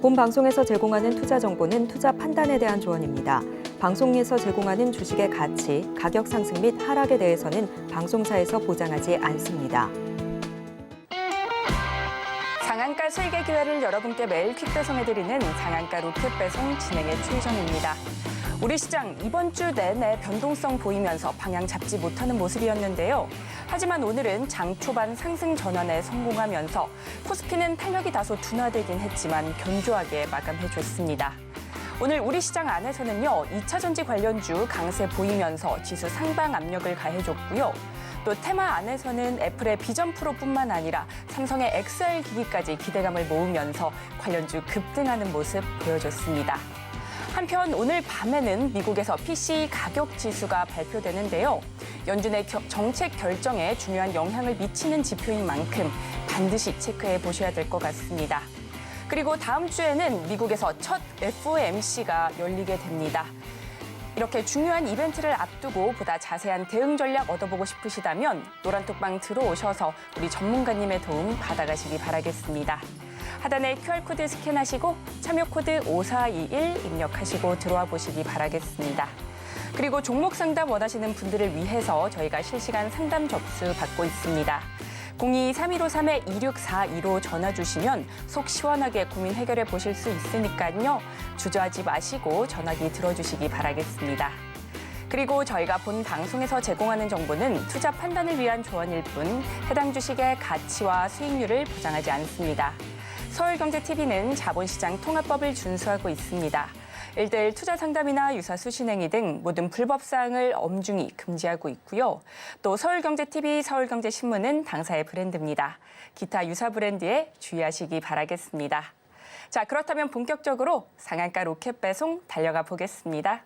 본 방송에서 제공하는 투자 정보는 투자 판단에 대한 조언입니다. 방송에서 제공하는 주식의 가치, 가격 상승 및 하락에 대해서는 방송사에서 보장하지 않습니다. 상한가 실개 기회를 여러분께 매일 퀵 배송해드리는 상한가 로켓 배송 진행의 최희정입니다. 우리 시장 이번 주 내내 변동성 보이면서 방향 잡지 못하는 모습이었는데요. 하지만 오늘은 장 초반 상승 전환에 성공하면서 코스피는 탄력이 다소 둔화되긴 했지만 견조하게 마감해줬습니다. 오늘 우리 시장 안에서는요, 2차 전지 관련주 강세 보이면서 지수 상방 압력을 가해줬고요. 또 테마 안에서는 애플의 비전 프로뿐만 아니라 삼성의 XR 기기까지 기대감을 모으면서 관련주 급등하는 모습 보여줬습니다. 한편 오늘 밤에는 미국에서 PCE 가격 지수가 발표되는데요. 연준의 정책 결정에 중요한 영향을 미치는 지표인 만큼 반드시 체크해 보셔야 될 것 같습니다. 그리고 다음 주에는 미국에서 첫 FOMC가 열리게 됩니다. 이렇게 중요한 이벤트를 앞두고 보다 자세한 대응 전략 얻어보고 싶으시다면 노란톡방 들어오셔서 우리 전문가님의 도움 받아가시기 바라겠습니다. 하단에 QR코드 스캔하시고 참여 코드 5421 입력하시고 들어와 보시기 바라겠습니다. 그리고 종목 상담 원하시는 분들을 위해서 저희가 실시간 상담 접수 받고 있습니다. 02-3153-2642로 전화 주시면 속 시원하게 고민 해결해 보실 수 있으니까요. 주저하지 마시고 전화기 들어주시기 바라겠습니다. 그리고 저희가 본 방송에서 제공하는 정보는 투자 판단을 위한 조언일 뿐 해당 주식의 가치와 수익률을 보장하지 않습니다. 서울경제TV는 자본시장 통합법을 준수하고 있습니다. 1:1 투자 상담이나 유사 수신행위 등 모든 불법 사항을 엄중히 금지하고 있고요. 또 서울경제TV, 서울경제신문은 당사의 브랜드입니다. 기타 유사 브랜드에 주의하시기 바라겠습니다. 자, 그렇다면 본격적으로 상한가 로켓 배송 달려가 보겠습니다.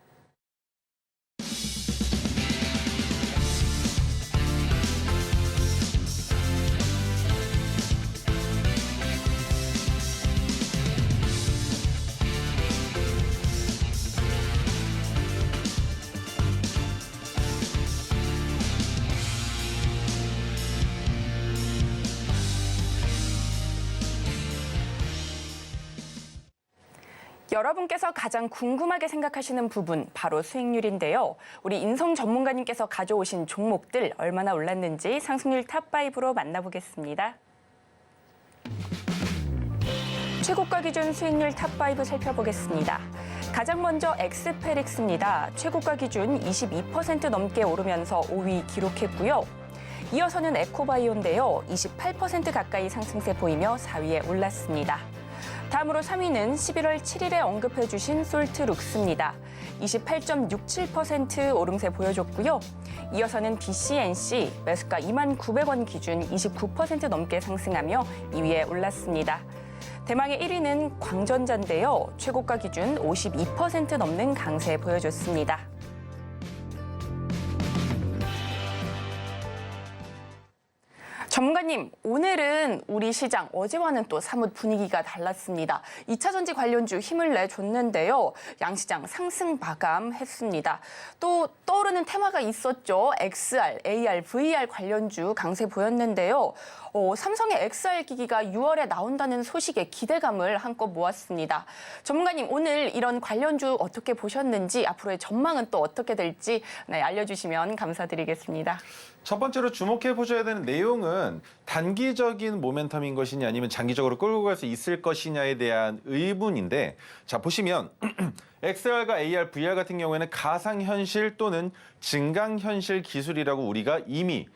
여러분께서 가장 궁금하게 생각하시는 부분 바로 수익률인데요. 우리 인성 전문가님께서 가져오신 종목들 얼마나 올랐는지 상승률 탑5로 만나보겠습니다. 최고가 기준 수익률 탑5 살펴보겠습니다. 가장 먼저 엑스페릭스입니다. 최고가 기준 22% 넘게 오르면서 5위 기록했고요. 이어서는 에코바이오인데요. 28% 가까이 상승세 보이며 4위에 올랐습니다. 다음으로 3위는 11월 7일에 언급해 주신 솔트룩스입니다. 28.67% 오름세 보여줬고요. 이어서는 BCNC, 매수가 29,900원 기준 29% 넘게 상승하며 2위에 올랐습니다. 대망의 1위는 광전자인데요. 최고가 기준 52% 넘는 강세 보여줬습니다. 전문가님, 오늘은 우리 시장 어제와는 또 사뭇 분위기가 달랐습니다. 2차 전지 관련주 힘을 내줬는데요. 양시장 상승 마감했습니다. 또 떠오르는 테마가 있었죠. XR, AR, VR 관련주 강세 보였는데요. 삼성의 XR 기기가 6월에 나온다는 소식에 기대감을 한껏 모았습니다. 전문가님, 오늘 이런 관련주 어떻게 보셨는지 앞으로의 전망은 또 어떻게 될지 알려주시면 감사드리겠습니다. 첫 번째로 주목해 보셔야 되는 내용은 단기적인 모멘텀인 것이냐 아니면 장기적으로 끌고 갈 수 있을 것이냐에 대한 의문인데, 자 보시면 XR과 AR, VR 같은 경우에는 가상현실 또는 증강현실 기술이라고 우리가 이미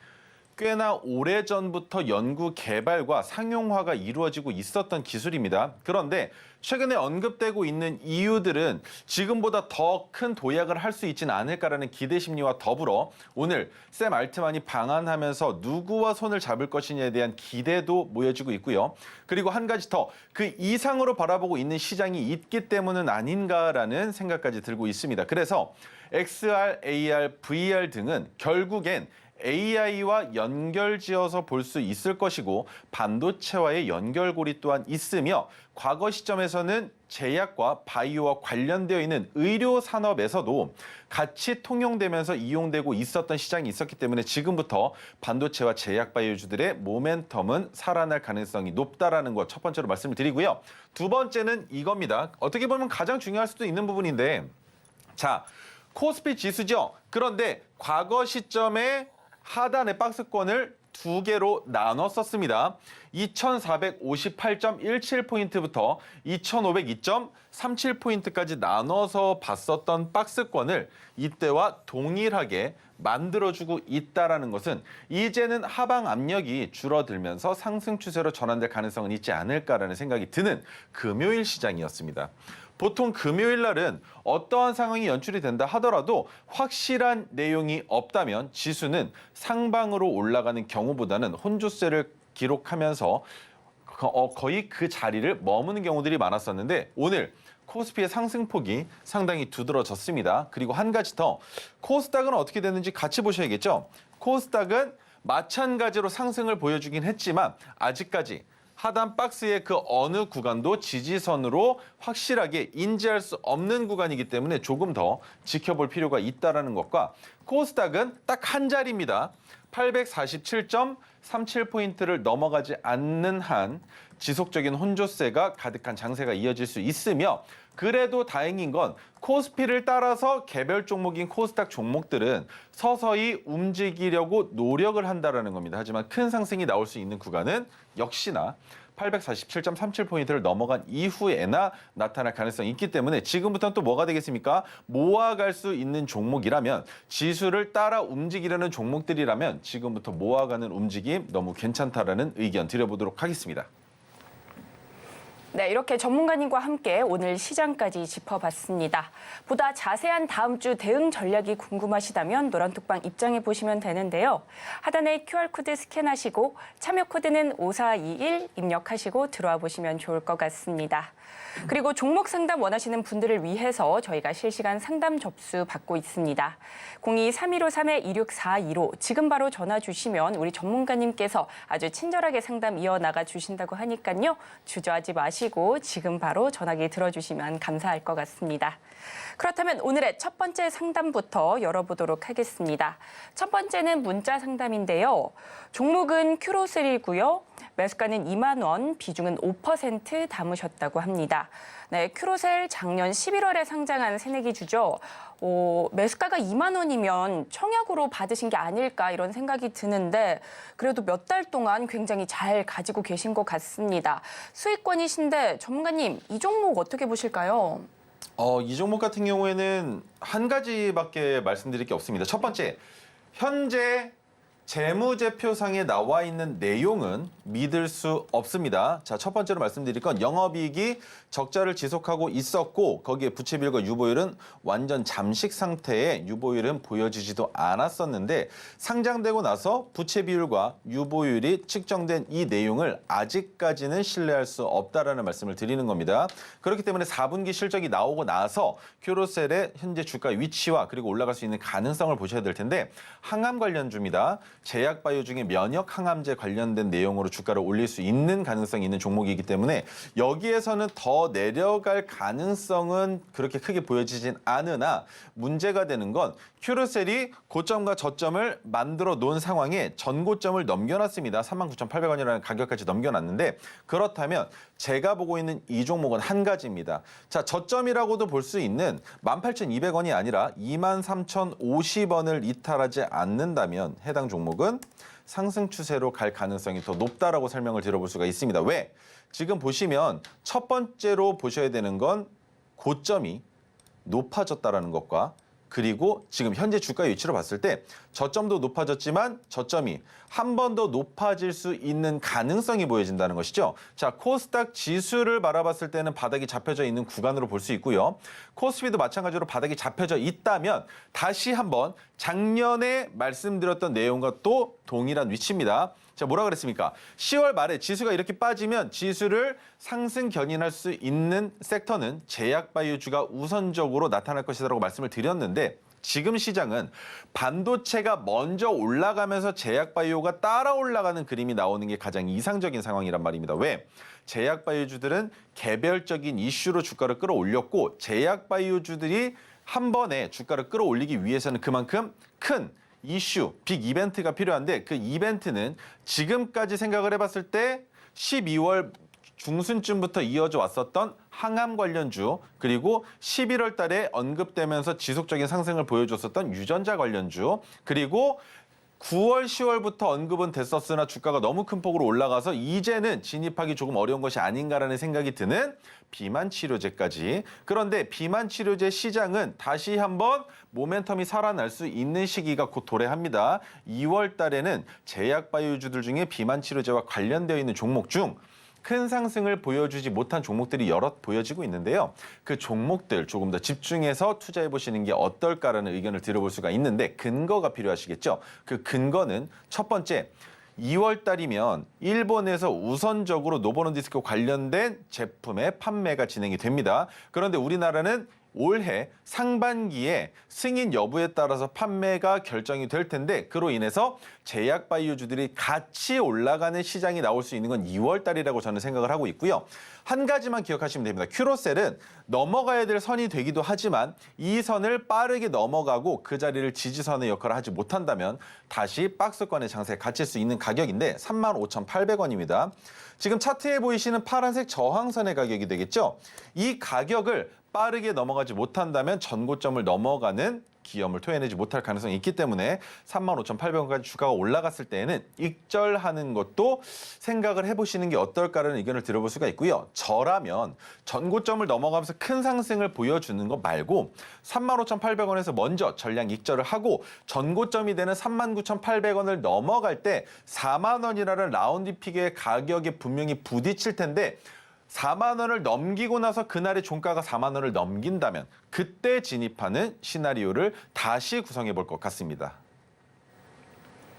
꽤나 오래전부터 연구 개발과 상용화가 이루어지고 있었던 기술입니다. 그런데 최근에 언급되고 있는 이유들은 지금보다 더 큰 도약을 할 수 있지는 않을까라는 기대 심리와 더불어 오늘 샘 알트만이 방한하면서 누구와 손을 잡을 것이냐에 대한 기대도 모여지고 있고요. 그리고 한 가지 더 그 이상으로 바라보고 있는 시장이 있기 때문은 아닌가라는 생각까지 들고 있습니다. 그래서 XR, AR, VR 등은 결국엔 AI와 연결지어서 볼 수 있을 것이고 반도체와의 연결고리 또한 있으며 과거 시점에서는 제약과 바이오와 관련되어 있는 의료 산업에서도 같이 통용되면서 이용되고 있었던 시장이 있었기 때문에 지금부터 반도체와 제약 바이오주들의 모멘텀은 살아날 가능성이 높다라는 것 첫 번째로 말씀을 드리고요. 두 번째는 이겁니다. 어떻게 보면 가장 중요할 수도 있는 부분인데 자, 코스피 지수죠. 그런데 과거 시점에 하단의 박스권을 두 개로 나눴었습니다. 2458.17포인트부터 2502.37포인트까지 나눠서 봤었던 박스권을 이때와 동일하게 만들어주고 있다는 것은 이제는 하방 압력이 줄어들면서 상승 추세로 전환될 가능성은 있지 않을까라는 생각이 드는 금요일 시장이었습니다. 보통 금요일 날은 어떠한 상황이 연출이 된다 하더라도 확실한 내용이 없다면 지수는 상방으로 올라가는 경우보다는 혼조세를 기록하면서 거의 그 자리를 머무는 경우들이 많았었는데 오늘 코스피의 상승폭이 상당히 두드러졌습니다. 그리고 한 가지 더, 코스닥은 어떻게 됐는지 같이 보셔야겠죠. 코스닥은 마찬가지로 상승을 보여주긴 했지만 아직까지 하단 박스의 그 어느 구간도 지지선으로 확실하게 인지할 수 없는 구간이기 때문에 조금 더 지켜볼 필요가 있다는 것과 코스닥은 딱 한 자리입니다. 847.37포인트를 넘어가지 않는 한 지속적인 혼조세가 가득한 장세가 이어질 수 있으며 그래도 다행인 건 코스피를 따라서 개별 종목인 코스닥 종목들은 서서히 움직이려고 노력을 한다는 겁니다. 하지만 큰 상승이 나올 수 있는 구간은 역시나 847.37포인트를 넘어간 이후에나 나타날 가능성이 있기 때문에 지금부터는 또 뭐가 되겠습니까? 모아갈 수 있는 종목이라면 지수를 따라 움직이려는 종목들이라면 지금부터 모아가는 움직임 너무 괜찮다라는 의견 드려보도록 하겠습니다. 네, 이렇게 전문가님과 함께 오늘 시장까지 짚어봤습니다. 보다 자세한 다음 주 대응 전략이 궁금하시다면 노란톡방 입장해 보시면 되는데요. 하단에 QR코드 스캔하시고 참여 코드는 5421 입력하시고 들어와 보시면 좋을 것 같습니다. 그리고 종목 상담 원하시는 분들을 위해서 저희가 실시간 상담 접수 받고 있습니다. 02-3153-2642로 지금 바로 전화 주시면 우리 전문가님께서 아주 친절하게 상담 이어나가 주신다고 하니까요. 주저하지 마시고 지금 바로 전화기 들어주시면 감사할 것 같습니다. 그렇다면 오늘의 첫 번째 상담부터 열어보도록 하겠습니다. 첫 번째는 문자 상담인데요. 종목은 큐로셀이고요. 매수가는 2만 원, 비중은 5% 담으셨다고 합니다. 네, 큐로셀 작년 11월에 상장한 새내기주죠. 매수가가 2만 원이면 청약으로 받으신 게 아닐까 이런 생각이 드는데 그래도 몇 달 동안 굉장히 잘 가지고 계신 것 같습니다. 수익권이신데 전문가님, 이 종목 어떻게 보실까요? 이 종목 같은 경우에는 한 가지밖에 말씀드릴 게 없습니다. 첫 번째, 현재 재무제표상에 나와 있는 내용은 믿을 수 없습니다. 자, 첫 번째로 말씀드릴 건 영업이익이 적자를 지속하고 있었고 거기에 부채비율과 유보율은 완전 잠식 상태에 유보율은 보여지지도 않았었는데 상장되고 나서 부채비율과 유보율이 측정된 이 내용을 아직까지는 신뢰할 수 없다라는 말씀을 드리는 겁니다. 그렇기 때문에 4분기 실적이 나오고 나서 큐로셀의 현재 주가 위치와 그리고 올라갈 수 있는 가능성을 보셔야 될 텐데 항암 관련주입니다. 제약 바이오 중에 면역 항암제 관련된 내용으로 주가를 올릴 수 있는 가능성이 있는 종목이기 때문에 여기에서는 더 내려갈 가능성은 그렇게 크게 보여지진 않으나 문제가 되는 건 큐로셀이 고점과 저점을 만들어 놓은 상황에 전고점을 넘겨놨습니다. 39,800원이라는 가격까지 넘겨놨는데 그렇다면 제가 보고 있는 이 종목은 한 가지입니다. 자, 저점이라고도 볼 수 있는 18,200원이 아니라 23,050원을 이탈하지 않는다면 해당 종목은 상승 추세로 갈 가능성이 더 높다라고 설명을 드려볼 수가 있습니다. 왜? 지금 보시면 첫 번째로 보셔야 되는 건 고점이 높아졌다라는 것과 그리고 지금 현재 주가의 위치로 봤을 때 저점도 높아졌지만 저점이 한 번 더 높아질 수 있는 가능성이 보여진다는 것이죠. 자, 코스닥 지수를 바라봤을 때는 바닥이 잡혀져 있는 구간으로 볼 수 있고요. 코스피도 마찬가지로 바닥이 잡혀져 있다면 다시 한번 작년에 말씀드렸던 내용과 또 동일한 위치입니다. 자, 뭐라 그랬습니까? 10월 말에 지수가 이렇게 빠지면 지수를 상승 견인할 수 있는 섹터는 제약 바이오주가 우선적으로 나타날 것이라고 말씀을 드렸는데 지금 시장은 반도체가 먼저 올라가면서 제약바이오가 따라 올라가는 그림이 나오는 게 가장 이상적인 상황이란 말입니다. 왜? 제약바이오주들은 개별적인 이슈로 주가를 끌어올렸고 제약바이오주들이 한 번에 주가를 끌어올리기 위해서는 그만큼 큰 이슈, 빅 이벤트가 필요한데 그 이벤트는 지금까지 생각을 해봤을 때 12월 중순쯤부터 이어져 왔었던 항암 관련주 그리고 11월 달에 언급되면서 지속적인 상승을 보여줬었던 유전자 관련주 그리고 9월, 10월부터 언급은 됐었으나 주가가 너무 큰 폭으로 올라가서 이제는 진입하기 조금 어려운 것이 아닌가라는 생각이 드는 비만 치료제까지. 그런데 비만 치료제 시장은 다시 한번 모멘텀이 살아날 수 있는 시기가 곧 도래합니다. 2월 달에는 제약바이오주들 중에 비만 치료제와 관련되어 있는 종목 중 큰 상승을 보여주지 못한 종목들이 여럿 보여지고 있는데요. 그 종목들 조금 더 집중해서 투자해 보시는 게 어떨까라는 의견을 들어볼 수가 있는데 근거가 필요하시겠죠. 그 근거는 첫 번째, 2월 달이면 일본에서 우선적으로 노보노디스크 관련된 제품의 판매가 진행이 됩니다. 그런데 우리나라는 올해 상반기에 승인 여부에 따라서 판매가 결정이 될 텐데 그로 인해서 제약바이오주들이 같이 올라가는 시장이 나올 수 있는 건 2월 달이라고 저는 생각을 하고 있고요. 한 가지만 기억하시면 됩니다. 큐로셀은 넘어가야 될 선이 되기도 하지만 이 선을 빠르게 넘어가고 그 자리를 지지선의 역할을 하지 못한다면 다시 박스권의 장세에 갇힐 수 있는 가격인데 35,800원입니다. 지금 차트에 보이시는 파란색 저항선의 가격이 되겠죠. 이 가격을 빠르게 넘어가지 못한다면 전고점을 넘어가는 기염을 토해내지 못할 가능성이 있기 때문에 35,800원까지 주가가 올라갔을 때에는 익절하는 것도 생각을 해보시는 게 어떨까라는 의견을 들어볼 수가 있고요. 저라면 전고점을 넘어가면서 큰 상승을 보여주는 것 말고 35,800원에서 먼저 전량 익절을 하고 전고점이 되는 39,800원을 넘어갈 때 4만 원이라는 라운드 픽의 가격에 분명히 부딪힐 텐데 4만 원을 넘기고 나서 그날의 종가가 4만 원을 넘긴다면 그때 진입하는 시나리오를 다시 구성해 볼 것 같습니다.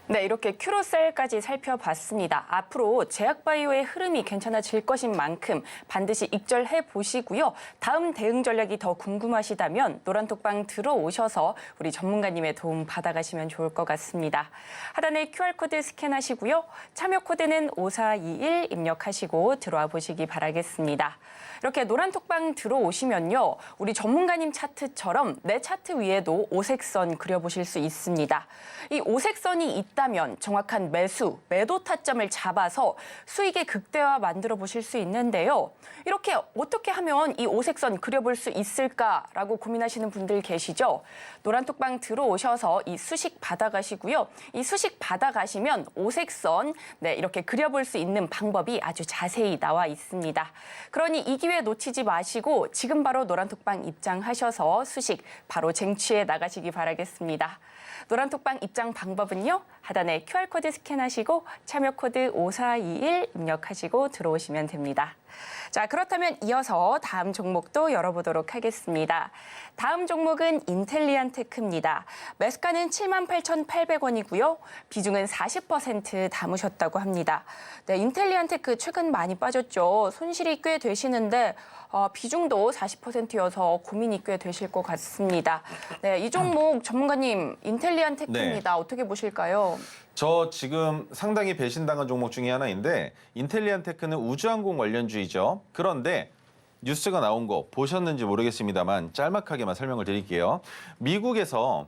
네, 이렇게 큐로셀까지 살펴봤습니다. 앞으로 제약바이오의 흐름이 괜찮아질 것인 만큼 반드시 익절해 보시고요. 다음 대응 전략이 더 궁금하시다면 노란톡방 들어오셔서 우리 전문가님의 도움 받아가시면 좋을 것 같습니다. 하단에 QR코드 스캔하시고요. 참여 코드는 5421 입력하시고 들어와 보시기 바라겠습니다. 이렇게 노란톡방 들어오시면요. 우리 전문가님 차트처럼 내 차트 위에도 오색선 그려보실 수 있습니다. 이 오색선이 있다면 정확한 매수, 매도 타점을 잡아서 수익의 극대화 만들어 보실 수 있는데요. 이렇게 어떻게 하면 이 오색선 그려볼 수 있을까라고 고민하시는 분들 계시죠? 노란톡방 들어오셔서 이 수식 받아가시고요. 이 수식 받아가시면 오색선 이렇게 그려볼 수 있는 방법이 아주 자세히 나와 있습니다. 그러니 이 기회 놓치지 마시고 지금 바로 노란톡방 입장하셔서 수식 바로 쟁취해 나가시기 바라겠습니다. 노란톡방 입장 방법은요. 하단에 QR코드 스캔하시고 참여 코드 5421 입력하시고 들어오시면 됩니다. 자, 그렇다면 이어서 다음 종목도 열어보도록 하겠습니다. 다음 종목은 인텔리안테크입니다. 매수가는 78,800원이고요. 비중은 40% 담으셨다고 합니다. 네, 인텔리안테크 최근 많이 빠졌죠. 손실이 꽤 되시는데 비중도 40%여서 고민이 꽤 되실 것 같습니다. 네, 이 종목 전문가님 인텔리안테크입니다. 네. 어떻게 보실까요? 저 지금 상당히 배신당한 종목 중에 하나인데 인텔리안테크는 우주항공 관련주이죠. 그런데 뉴스가 나온 거 보셨는지 모르겠습니다만 짤막하게만 설명을 드릴게요. 미국에서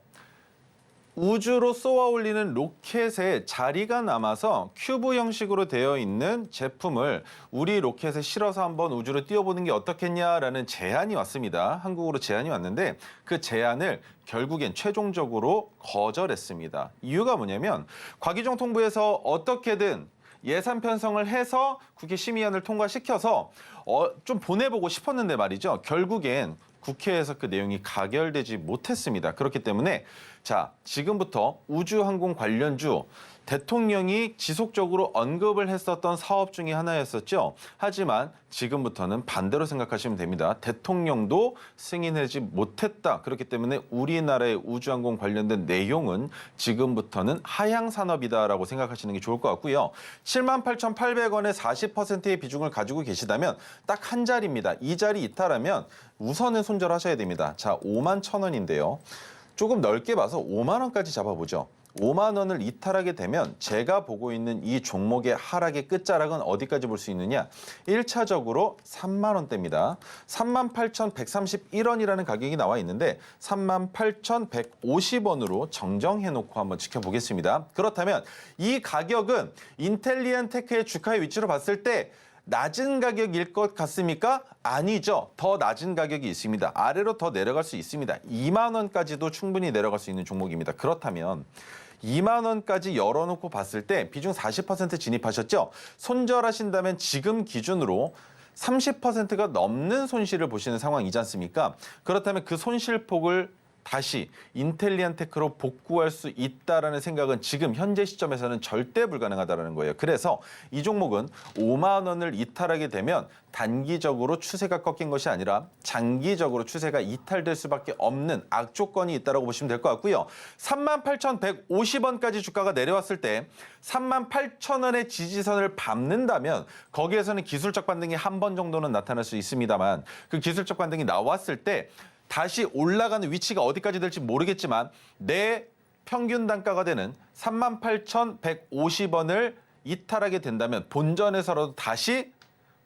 우주로 쏘아 올리는 로켓에 자리가 남아서 큐브 형식으로 되어 있는 제품을 우리 로켓에 실어서 한번 우주로 띄워보는 게 어떻겠냐라는 제안이 왔습니다. 한국으로 제안이 왔는데 그 제안을 결국엔 최종적으로 거절했습니다. 이유가 뭐냐면 과기정통부에서 어떻게든 예산 편성을 해서 국회 심의안을 통과시켜서 좀 보내보고 싶었는데 말이죠. 결국엔 국회에서 그 내용이 가결되지 못했습니다. 그렇기 때문에 자, 지금부터 우주항공 관련주 대통령이 지속적으로 언급을 했었던 사업 중에 하나였었죠. 하지만 지금부터는 반대로 생각하시면 됩니다. 대통령도 승인하지 못했다. 그렇기 때문에 우리나라의 우주항공 관련된 내용은 지금부터는 하향산업이다라고 생각하시는 게 좋을 것 같고요. 78,800원의 40%의 비중을 가지고 계시다면 딱 한 자리입니다. 이 자리 이탈하면 우선은 손절하셔야 됩니다. 자, 51,000원인데요. 조금 넓게 봐서 5만 원까지 잡아보죠. 5만 원을 이탈하게 되면 제가 보고 있는 이 종목의 하락의 끝자락은 어디까지 볼 수 있느냐? 1차적으로 3만 원대입니다. 38,131원이라는 가격이 나와 있는데 38,150원으로 정정해놓고 한번 지켜보겠습니다. 그렇다면 이 가격은 인텔리안테크의 주가의 위치로 봤을 때 낮은 가격일 것 같습니까? 아니죠. 더 낮은 가격이 있습니다. 아래로 더 내려갈 수 있습니다. 2만 원까지도 충분히 내려갈 수 있는 종목입니다. 그렇다면 2만 원까지 열어놓고 봤을 때 비중 40% 진입하셨죠? 손절하신다면 지금 기준으로 30%가 넘는 손실을 보시는 상황이지 않습니까? 그렇다면 그 손실폭을 다시 인텔리안테크로 복구할 수 있다라는 생각은 지금 현재 시점에서는 절대 불가능하다는 거예요. 그래서 이 종목은 5만 원을 이탈하게 되면 단기적으로 추세가 꺾인 것이 아니라 장기적으로 추세가 이탈될 수밖에 없는 악조건이 있다고 보시면 될 것 같고요. 38,150원까지 주가가 내려왔을 때 38,000원의 지지선을 밟는다면 거기에서는 기술적 반등이 한 번 정도는 나타날 수 있습니다만 그 기술적 반등이 나왔을 때 다시 올라가는 위치가 어디까지 될지 모르겠지만 내 평균 단가가 되는 38,150원을 이탈하게 된다면 본전에서라도 다시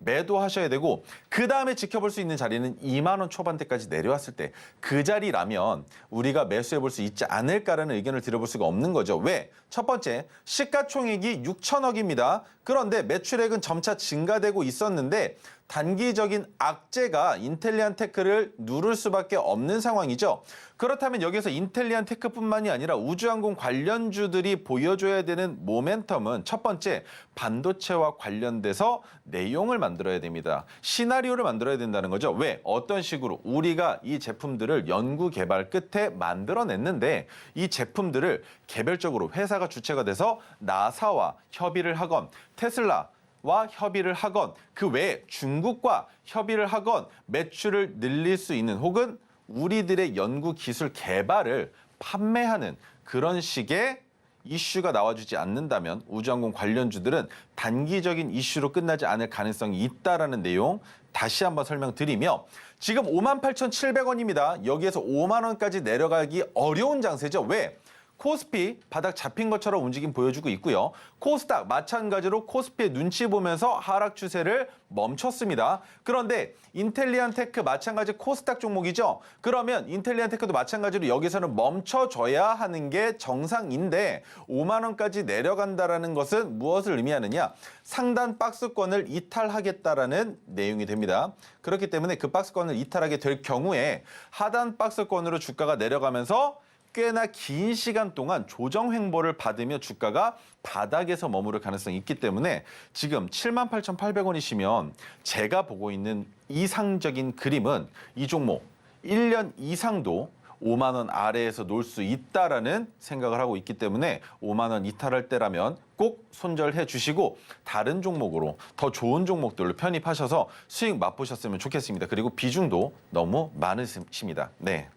매도하셔야 되고 그 다음에 지켜볼 수 있는 자리는 2만 원 초반대까지 내려왔을 때 그 자리라면 우리가 매수해 볼 수 있지 않을까라는 의견을 드려볼 수가 없는 거죠. 왜? 첫 번째, 시가총액이 6천억입니다. 그런데 매출액은 점차 증가되고 있었는데 단기적인 악재가 인텔리안테크를 누를 수밖에 없는 상황이죠. 그렇다면 여기서 인텔리안테크뿐만이 아니라 우주항공 관련주들이 보여줘야 되는 모멘텀은 첫 번째, 반도체와 관련돼서 내용을 만들어야 됩니다. 시나리오를 만들어야 된다는 거죠. 왜? 어떤 식으로? 우리가 이 제품들을 연구 개발 끝에 만들어냈는데 이 제품들을 개별적으로 회사가 주체가 돼서 나사와 협의를 하건 테슬라와 협의를 하건 그 외에 중국과 협의를 하건 매출을 늘릴 수 있는 혹은 우리들의 연구 기술 개발을 판매하는 그런 식의 이슈가 나와주지 않는다면 우주항공 관련주들은 단기적인 이슈로 끝나지 않을 가능성이 있다라는 내용 다시 한번 설명드리며 지금 58,700원입니다. 여기에서 5만 원까지 내려가기 어려운 장세죠. 왜? 코스피 바닥 잡힌 것처럼 움직임 보여주고 있고요. 코스닥 마찬가지로 코스피의 눈치 보면서 하락 추세를 멈췄습니다. 그런데 인텔리안테크 마찬가지 코스닥 종목이죠. 그러면 인텔리안테크도 마찬가지로 여기서는 멈춰줘야 하는 게 정상인데 5만 원까지 내려간다라는 것은 무엇을 의미하느냐? 상단 박스권을 이탈하겠다라는 내용이 됩니다. 그렇기 때문에 그 박스권을 이탈하게 될 경우에 하단 박스권으로 주가가 내려가면서 꽤나 긴 시간 동안 조정 횡보를 받으며 주가가 바닥에서 머무를 가능성이 있기 때문에 지금 78,800원이시면 제가 보고 있는 이상적인 그림은 이 종목 1년 이상도 5만 원 아래에서 놀 수 있다라는 생각을 하고 있기 때문에 5만 원 이탈할 때라면 꼭 손절해 주시고 다른 종목으로 더 좋은 종목들로 편입하셔서 수익 맛보셨으면 좋겠습니다. 그리고 비중도 너무 많으십니다. 네.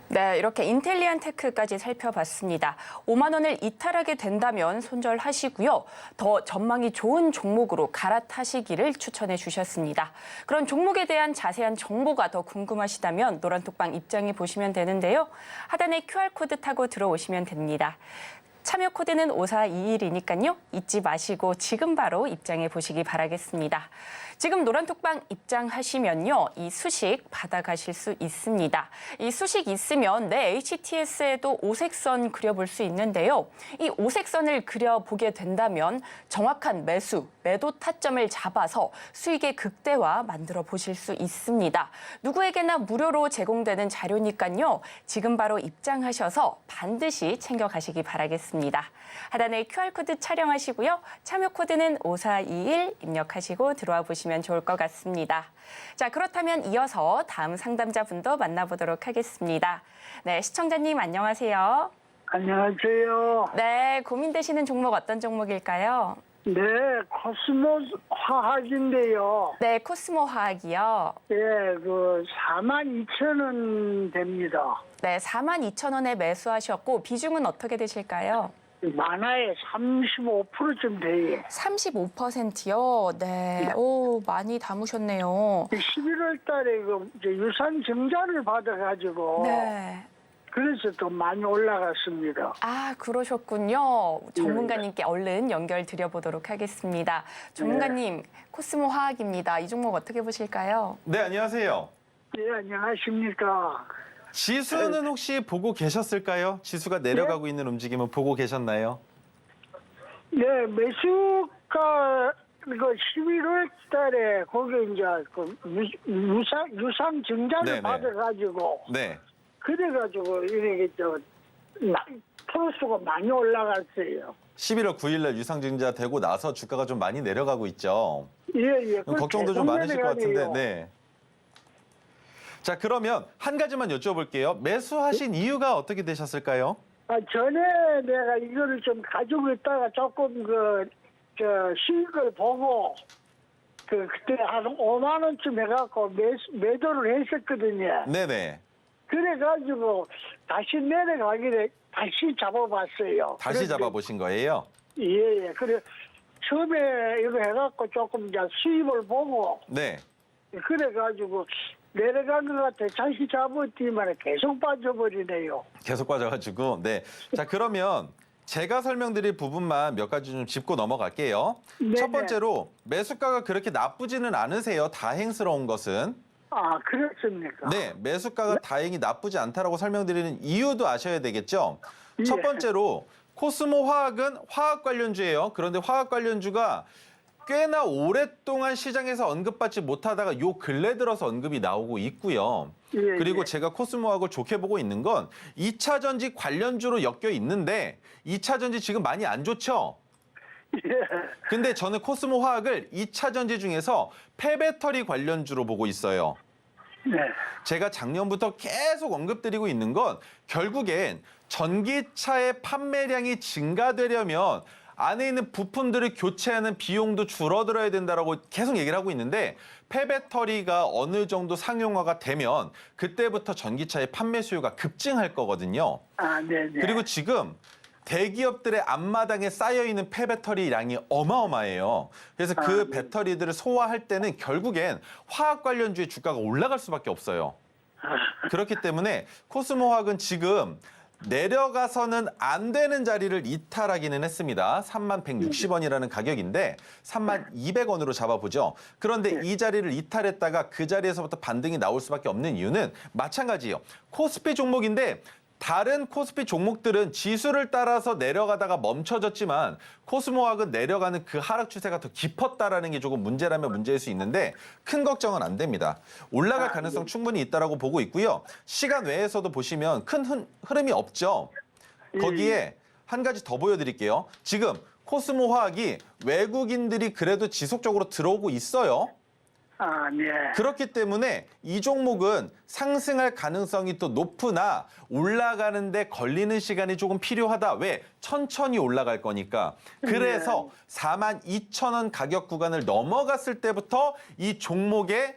네, 이렇게 인텔리안테크까지 살펴봤습니다. 5만 원을 이탈하게 된다면 손절하시고요. 더 전망이 좋은 종목으로 갈아타시기를 추천해 주셨습니다. 그런 종목에 대한 자세한 정보가 더 궁금하시다면 노란톡방 입장해 보시면 되는데요. 하단에 QR코드 타고 들어오시면 됩니다. 참여 코드는 5421이니까요. 잊지 마시고 지금 바로 입장해 보시기 바라겠습니다. 지금 노란톡방 입장하시면요. 이 수식 받아가실 수 있습니다. 이 수식 있으면 내 HTS에도 오색선 그려볼 수 있는데요. 이 오색선을 그려보게 된다면 정확한 매수, 매도 타점을 잡아서 수익의 극대화 만들어 보실 수 있습니다. 누구에게나 무료로 제공되는 자료니까요. 지금 바로 입장하셔서 반드시 챙겨가시기 바라겠습니다. 하단에 QR코드 촬영하시고요. 참여 코드는 5421 입력하시고 들어와 보시면 좋을 것 같습니다. 자, 그렇다면 이어서 다음 상담자분도 만나보도록 하겠습니다. 네, 시청자님 안녕하세요. 안녕하세요. 네, 고민되시는 종목 어떤 종목일까요? 네, 코스모 화학인데요. 네, 코스모 화학이요. 예, 그 42,000원 됩니다. 네, 42,000원에 매수하셨고 비중은 어떻게 되실까요? 만화에 35%좀 돼요. 35%요? 네, 오, 많이 담으셨네요. 11월 달에 그 이제 유산 증자를 받아가지고 네. 그래서 더 많이 올라갔습니다. 아, 그러셨군요. 전문가님께 얼른 연결 드려보도록 하겠습니다. 전문가님, 코스모 화학입니다. 이 종목 어떻게 보실까요? 네, 안녕하세요. 네, 안녕하십니까. 지수는 혹시 보고 계셨을까요? 지수가 내려가고 있는 움직임은 보고 계셨나요? 네, 매수가 이거 11월 달에 거기 이제 그 유상 증자를 네네. 받아가지고 네. 그래가지고 이렇게 프로수가 많이 올라갔어요. 11월 9일 날 유상증자 되고 나서 주가가 좀 많이 내려가고 있죠. 예. 그럼 걱정도 좀 많으실 것 같은데. 네. 자, 그러면 한 가지만 여쭤볼게요. 매수하신 이유가 어떻게 되셨을까요? 전에 내가 이거를 좀 가지고 있다가 조금 수익을 보고 그때 한 5만 원쯤 해갖고 매도를 했었거든요. 네네. 그래가지고 다시 내려가길래 다시 잡아봤어요. 다시 잡아보신 거예요? 예. 그래 처음에 이거 해갖고 조금 이제 수입을 보고 네. 그래가지고 내려간 것 같아. 다시 잡았더니만 계속 빠져버리네요. 계속 빠져가지고. 네. 자, 그러면 제가 설명드릴 부분만 몇 가지 좀 짚고 넘어갈게요. 네네. 첫 번째로 매수가가 그렇게 나쁘지는 않으세요. 다행스러운 것은. 아, 그렇습니까? 네, 매수가가 다행히 나쁘지 않다라고 설명드리는 이유도 아셔야 되겠죠. 예. 첫 번째로 코스모 화학은 화학 관련주예요. 그런데 화학 관련주가 꽤나 오랫동안 시장에서 언급받지 못하다가 요 근래 들어서 언급이 나오고 있고요. 예, 그리고 예. 제가 코스모 화학을 좋게 보고 있는 건 2차 전지 관련주로 엮여 있는데 2차 전지 지금 많이 안 좋죠? 예. 근데 저는 코스모 화학을 2차 전지 중에서 폐배터리 관련주로 보고 있어요. 네. 제가 작년부터 계속 언급드리고 있는 건 결국엔 전기차의 판매량이 증가되려면 안에 있는 부품들을 교체하는 비용도 줄어들어야 된다라고 계속 얘기를 하고 있는데 폐배터리가 어느 정도 상용화가 되면 그때부터 전기차의 판매 수요가 급증할 거거든요. 아, 네네. 그리고 지금 대기업들의 앞마당에 쌓여있는 폐배터리 양이 어마어마해요. 그래서 그 네. 배터리들을 소화할 때는 결국엔 화학 관련주의 주가가 올라갈 수밖에 없어요. 그렇기 때문에 코스모 화학은 지금 내려가서는 안 되는 자리를 이탈하기는 했습니다. 3160원이라는 가격인데 3200원으로 잡아보죠. 그런데 이 자리를 이탈했다가 그 자리에서부터 반등이 나올 수밖에 없는 이유는 마찬가지예요. 코스피 종목인데 다른 코스피 종목들은 지수를 따라서 내려가다가 멈춰졌지만 코스모학은 내려가는 그 하락 추세가 더 깊었다라는 게 조금 문제라면 문제일 수 있는데 큰 걱정은 안 됩니다. 올라갈 가능성 충분히 있다라고 보고 있고요. 시간 외에서도 보시면 큰 흐름이 없죠. 거기에 한 가지 더 보여드릴게요. 지금 코스모 화학이 외국인들이 그래도 지속적으로 들어오고 있어요. 아, 네. 그렇기 때문에 이 종목은 상승할 가능성이 또 높으나 올라가는데 걸리는 시간이 조금 필요하다. 왜? 천천히 올라갈 거니까. 그래서 42,000원 가격 구간을 넘어갔을 때부터 이 종목의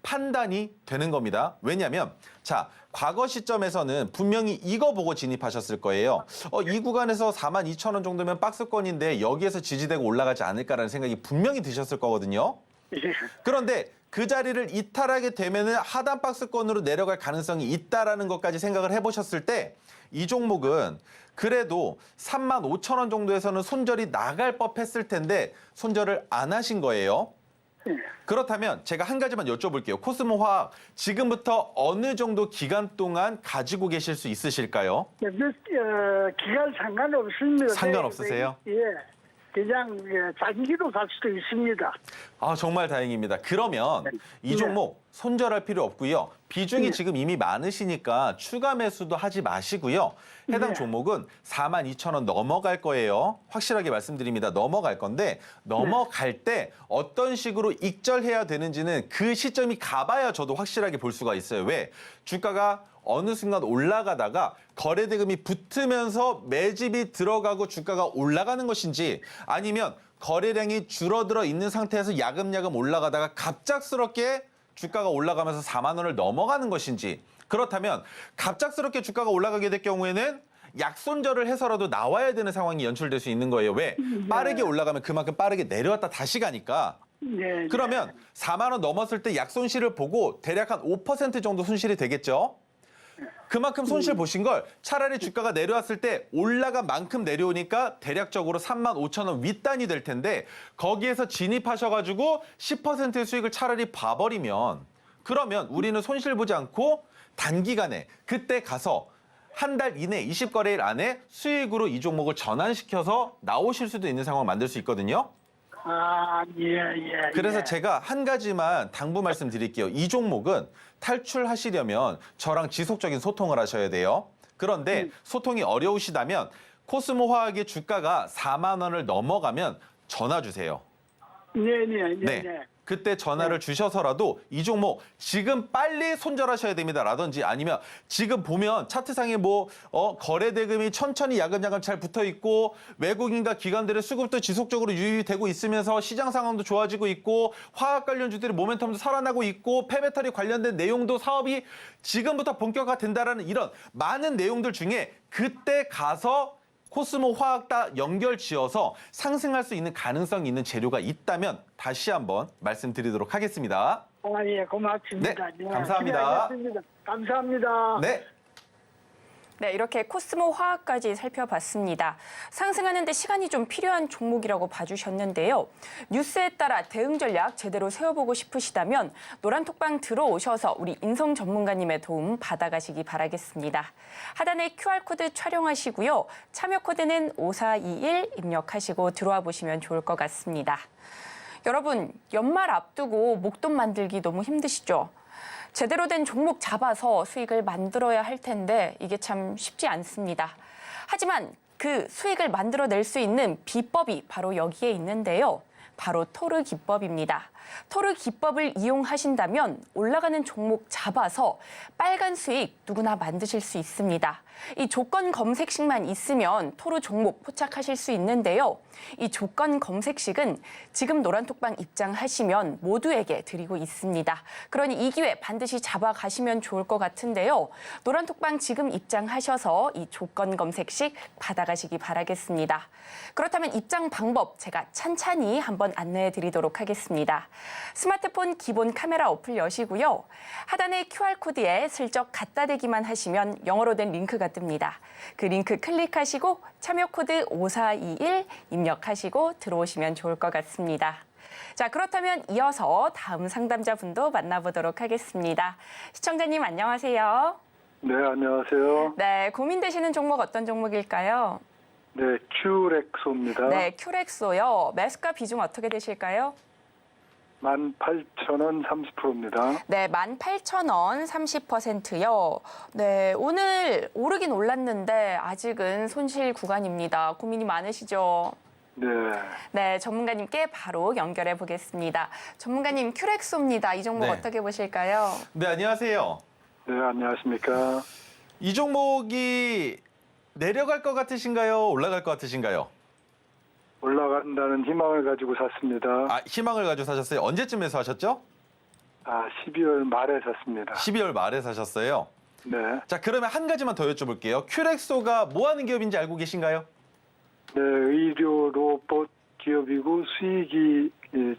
판단이 되는 겁니다. 왜냐하면 자, 과거 시점에서는 분명히 이거 보고 진입하셨을 거예요. 이 구간에서 42,000원 정도면 박스권인데 여기에서 지지되고 올라가지 않을까라는 생각이 분명히 드셨을 거거든요. 그런데 그 자리를 이탈하게 되면은 하단 박스권으로 내려갈 가능성이 있다라는 것까지 생각을 해보셨을 때 이 종목은 그래도 35,000원 정도에서는 손절이 나갈 법했을 텐데 손절을 안 하신 거예요. 그렇다면 제가 한 가지만 여쭤볼게요. 코스모 화학 지금부터 어느 정도 기간 동안 가지고 계실 수 있으실까요? 기간 상관없습니다. 상관없으세요? 예. 그냥 단기로 갈 수도 있습니다. 아, 정말 다행입니다. 그러면 이 종목 손절할 필요 없고요. 비중이 지금 이미 많으시니까 추가 매수도 하지 마시고요. 해당 종목은 42,000원 넘어갈 거예요. 확실하게 말씀드립니다. 넘어갈 건데 넘어갈 때 어떤 식으로 익절해야 되는지는 그 시점이 가봐야 저도 확실하게 볼 수가 있어요. 왜? 주가가 어느 순간 올라가다가 거래대금이 붙으면서 매집이 들어가고 주가가 올라가는 것인지 아니면 거래량이 줄어들어 있는 상태에서 야금야금 올라가다가 갑작스럽게 주가가 올라가면서 4만 원을 넘어가는 것인지 그렇다면 갑작스럽게 주가가 올라가게 될 경우에는 약손절을 해서라도 나와야 되는 상황이 연출될 수 있는 거예요. 왜? 빠르게 올라가면 그만큼 빠르게 내려왔다 다시 가니까. 네. 그러면 4만 원 넘었을 때 약손실을 보고 대략 한 5% 정도 손실이 되겠죠. 그만큼 손실 보신 걸 차라리 주가가 내려왔을 때 올라간 만큼 내려오니까 대략적으로 35,000원 윗단이 될 텐데 거기에서 진입하셔가지고 10%의 수익을 차라리 봐버리면 그러면 우리는 손실 보지 않고 단기간에 그때 가서 한 달 이내 20거래일 안에 수익으로 이 종목을 전환시켜서 나오실 수도 있는 상황을 만들 수 있거든요. 예. 그래서 제가 한 가지만 당부 말씀드릴게요. 이 종목은 탈출하시려면 저랑 지속적인 소통을 하셔야 돼요. 그런데 소통이 어려우시다면 코스모 화학의 주가가 4만 원을 넘어가면 전화 주세요. 네. 그때 전화를 주셔서라도 이 종목 지금 빨리 손절하셔야 됩니다라든지 아니면 지금 보면 차트상에 거래 대금이 천천히 야금야금 잘 붙어 있고 외국인과 기관들의 수급도 지속적으로 유입되고 있으면서 시장 상황도 좋아지고 있고 화학 관련주들의 모멘텀도 살아나고 있고 폐배터리 관련된 내용도 사업이 지금부터 본격화 된다라는 이런 많은 내용들 중에 그때 가서 코스모 화학과 연결 지어서 상승할 수 있는 가능성이 있는 재료가 있다면 다시 한번 말씀드리도록 하겠습니다. 예, 고맙습니다. 네, 감사합니다. 감사합니다. 네. 네, 이렇게 코스모 화학까지 살펴봤습니다. 상승하는 데 시간이 좀 필요한 종목이라고 봐주셨는데요. 뉴스에 따라 대응 전략 제대로 세워보고 싶으시다면 노란톡방 들어오셔서 우리 인성 전문가님의 도움 받아가시기 바라겠습니다. 하단에 QR코드 촬영하시고요. 참여 코드는 5421 입력하시고 들어와 보시면 좋을 것 같습니다. 여러분, 연말 앞두고 목돈 만들기 너무 힘드시죠? 제대로 된 종목 잡아서 수익을 만들어야 할 텐데 이게 참 쉽지 않습니다. 하지만 그 수익을 만들어낼 수 있는 비법이 바로 여기에 있는데요. 바로 토르 기법입니다. 토르 기법을 이용하신다면 올라가는 종목 잡아서 빨간 수익 누구나 만드실 수 있습니다. 이 조건 검색식만 있으면 토르 종목 포착하실 수 있는데요. 이 조건 검색식은 지금 노란톡방 입장하시면 모두에게 드리고 있습니다. 그러니 이 기회 반드시 잡아가시면 좋을 것 같은데요. 노란톡방 지금 입장하셔서 이 조건 검색식 받아가시기 바라겠습니다. 그렇다면 입장 방법 제가 찬찬히 한번 안내해 드리도록 하겠습니다. 스마트폰 기본 카메라 어플 여시고요. 하단의 QR코드에 슬쩍 갖다 대기만 하시면 영어로 된 링크가 뜹니다. 그 링크 클릭하시고 참여 코드 5421 입력하시고 들어오시면 좋을 것 같습니다. 자, 그렇다면 이어서 다음 상담자분도 만나보도록 하겠습니다. 시청자님 안녕하세요. 네, 안녕하세요. 네, 고민되시는 종목 어떤 종목일까요? 네, 큐렉소입니다. 네, 큐렉소요. 매수가 비중 어떻게 되실까요? 18,000원 30%입니다. 네, 18,000원 30%요. 네, 오늘 오르긴 올랐는데 아직은 손실 구간입니다. 고민이 많으시죠? 네. 네, 전문가님께 바로 연결해 보겠습니다. 전문가님, 큐렉소입니다. 이 종목 네. 어떻게 보실까요? 네, 안녕하세요. 네, 안녕하십니까. 이 종목이 내려갈 것 같으신가요? 올라갈 것 같으신가요? 올라간다는 희망을 가지고 샀습니다. 아, 희망을 가지고 사셨어요. 언제쯤 매수하셨죠? 12월 말에 샀습니다. 12월 말에 사셨어요. 네. 자, 그러면 한 가지만 더 여쭤볼게요. 큐렉소가 뭐 하는 기업인지 알고 계신가요? 네, 의료 로봇 기업이고 수익이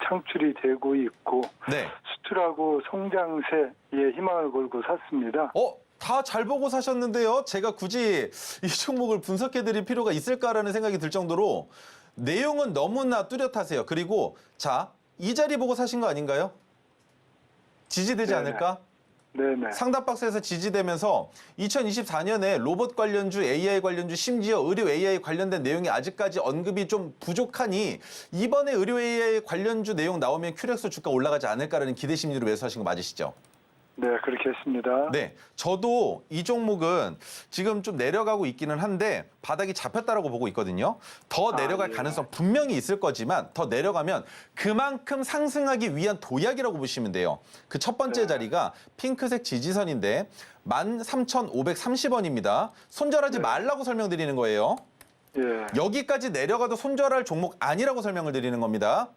창출이 되고 있고 네. 수출하고 성장세에 희망을 걸고 샀습니다. 다 잘 보고 사셨는데요. 제가 굳이 이 종목을 분석해드릴 필요가 있을까라는 생각이 들 정도로 내용은 너무나 뚜렷하세요. 그리고 자, 이 자리 보고 사신 거 아닌가요? 지지되지 네네. 않을까? 네네. 상단박스에서 지지되면서 2024년에 로봇 관련주, AI 관련주, 심지어 의료 AI 관련된 내용이 아직까지 언급이 좀 부족하니 이번에 의료 AI 관련주 내용 나오면 큐렉소 주가 올라가지 않을까라는 기대 심리로 매수하신 거 맞으시죠? 네, 그렇게 했습니다. 네, 저도 이 종목은 지금 좀 내려가고 있기는 한데 바닥이 잡혔다라고 보고 있거든요. 더 내려갈 예. 가능성 분명히 있을 거지만 더 내려가면 그만큼 상승하기 위한 도약이라고 보시면 돼요. 그 첫 번째 네. 자리가 핑크색 지지선인데 13,530원입니다. 손절하지 말라고 설명드리는 거예요. 예. 여기까지 내려가도 손절할 종목 아니라고 설명을 드리는 겁니다.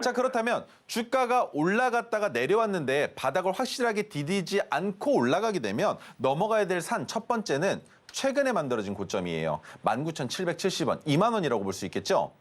자, 그렇다면 주가가 올라갔다가 내려왔는데 바닥을 확실하게 디디지 않고 올라가게 되면 넘어가야 될 산 첫 번째는 최근에 만들어진 고점이에요. 19,770원, 2만 원이라고 볼 수 있겠죠?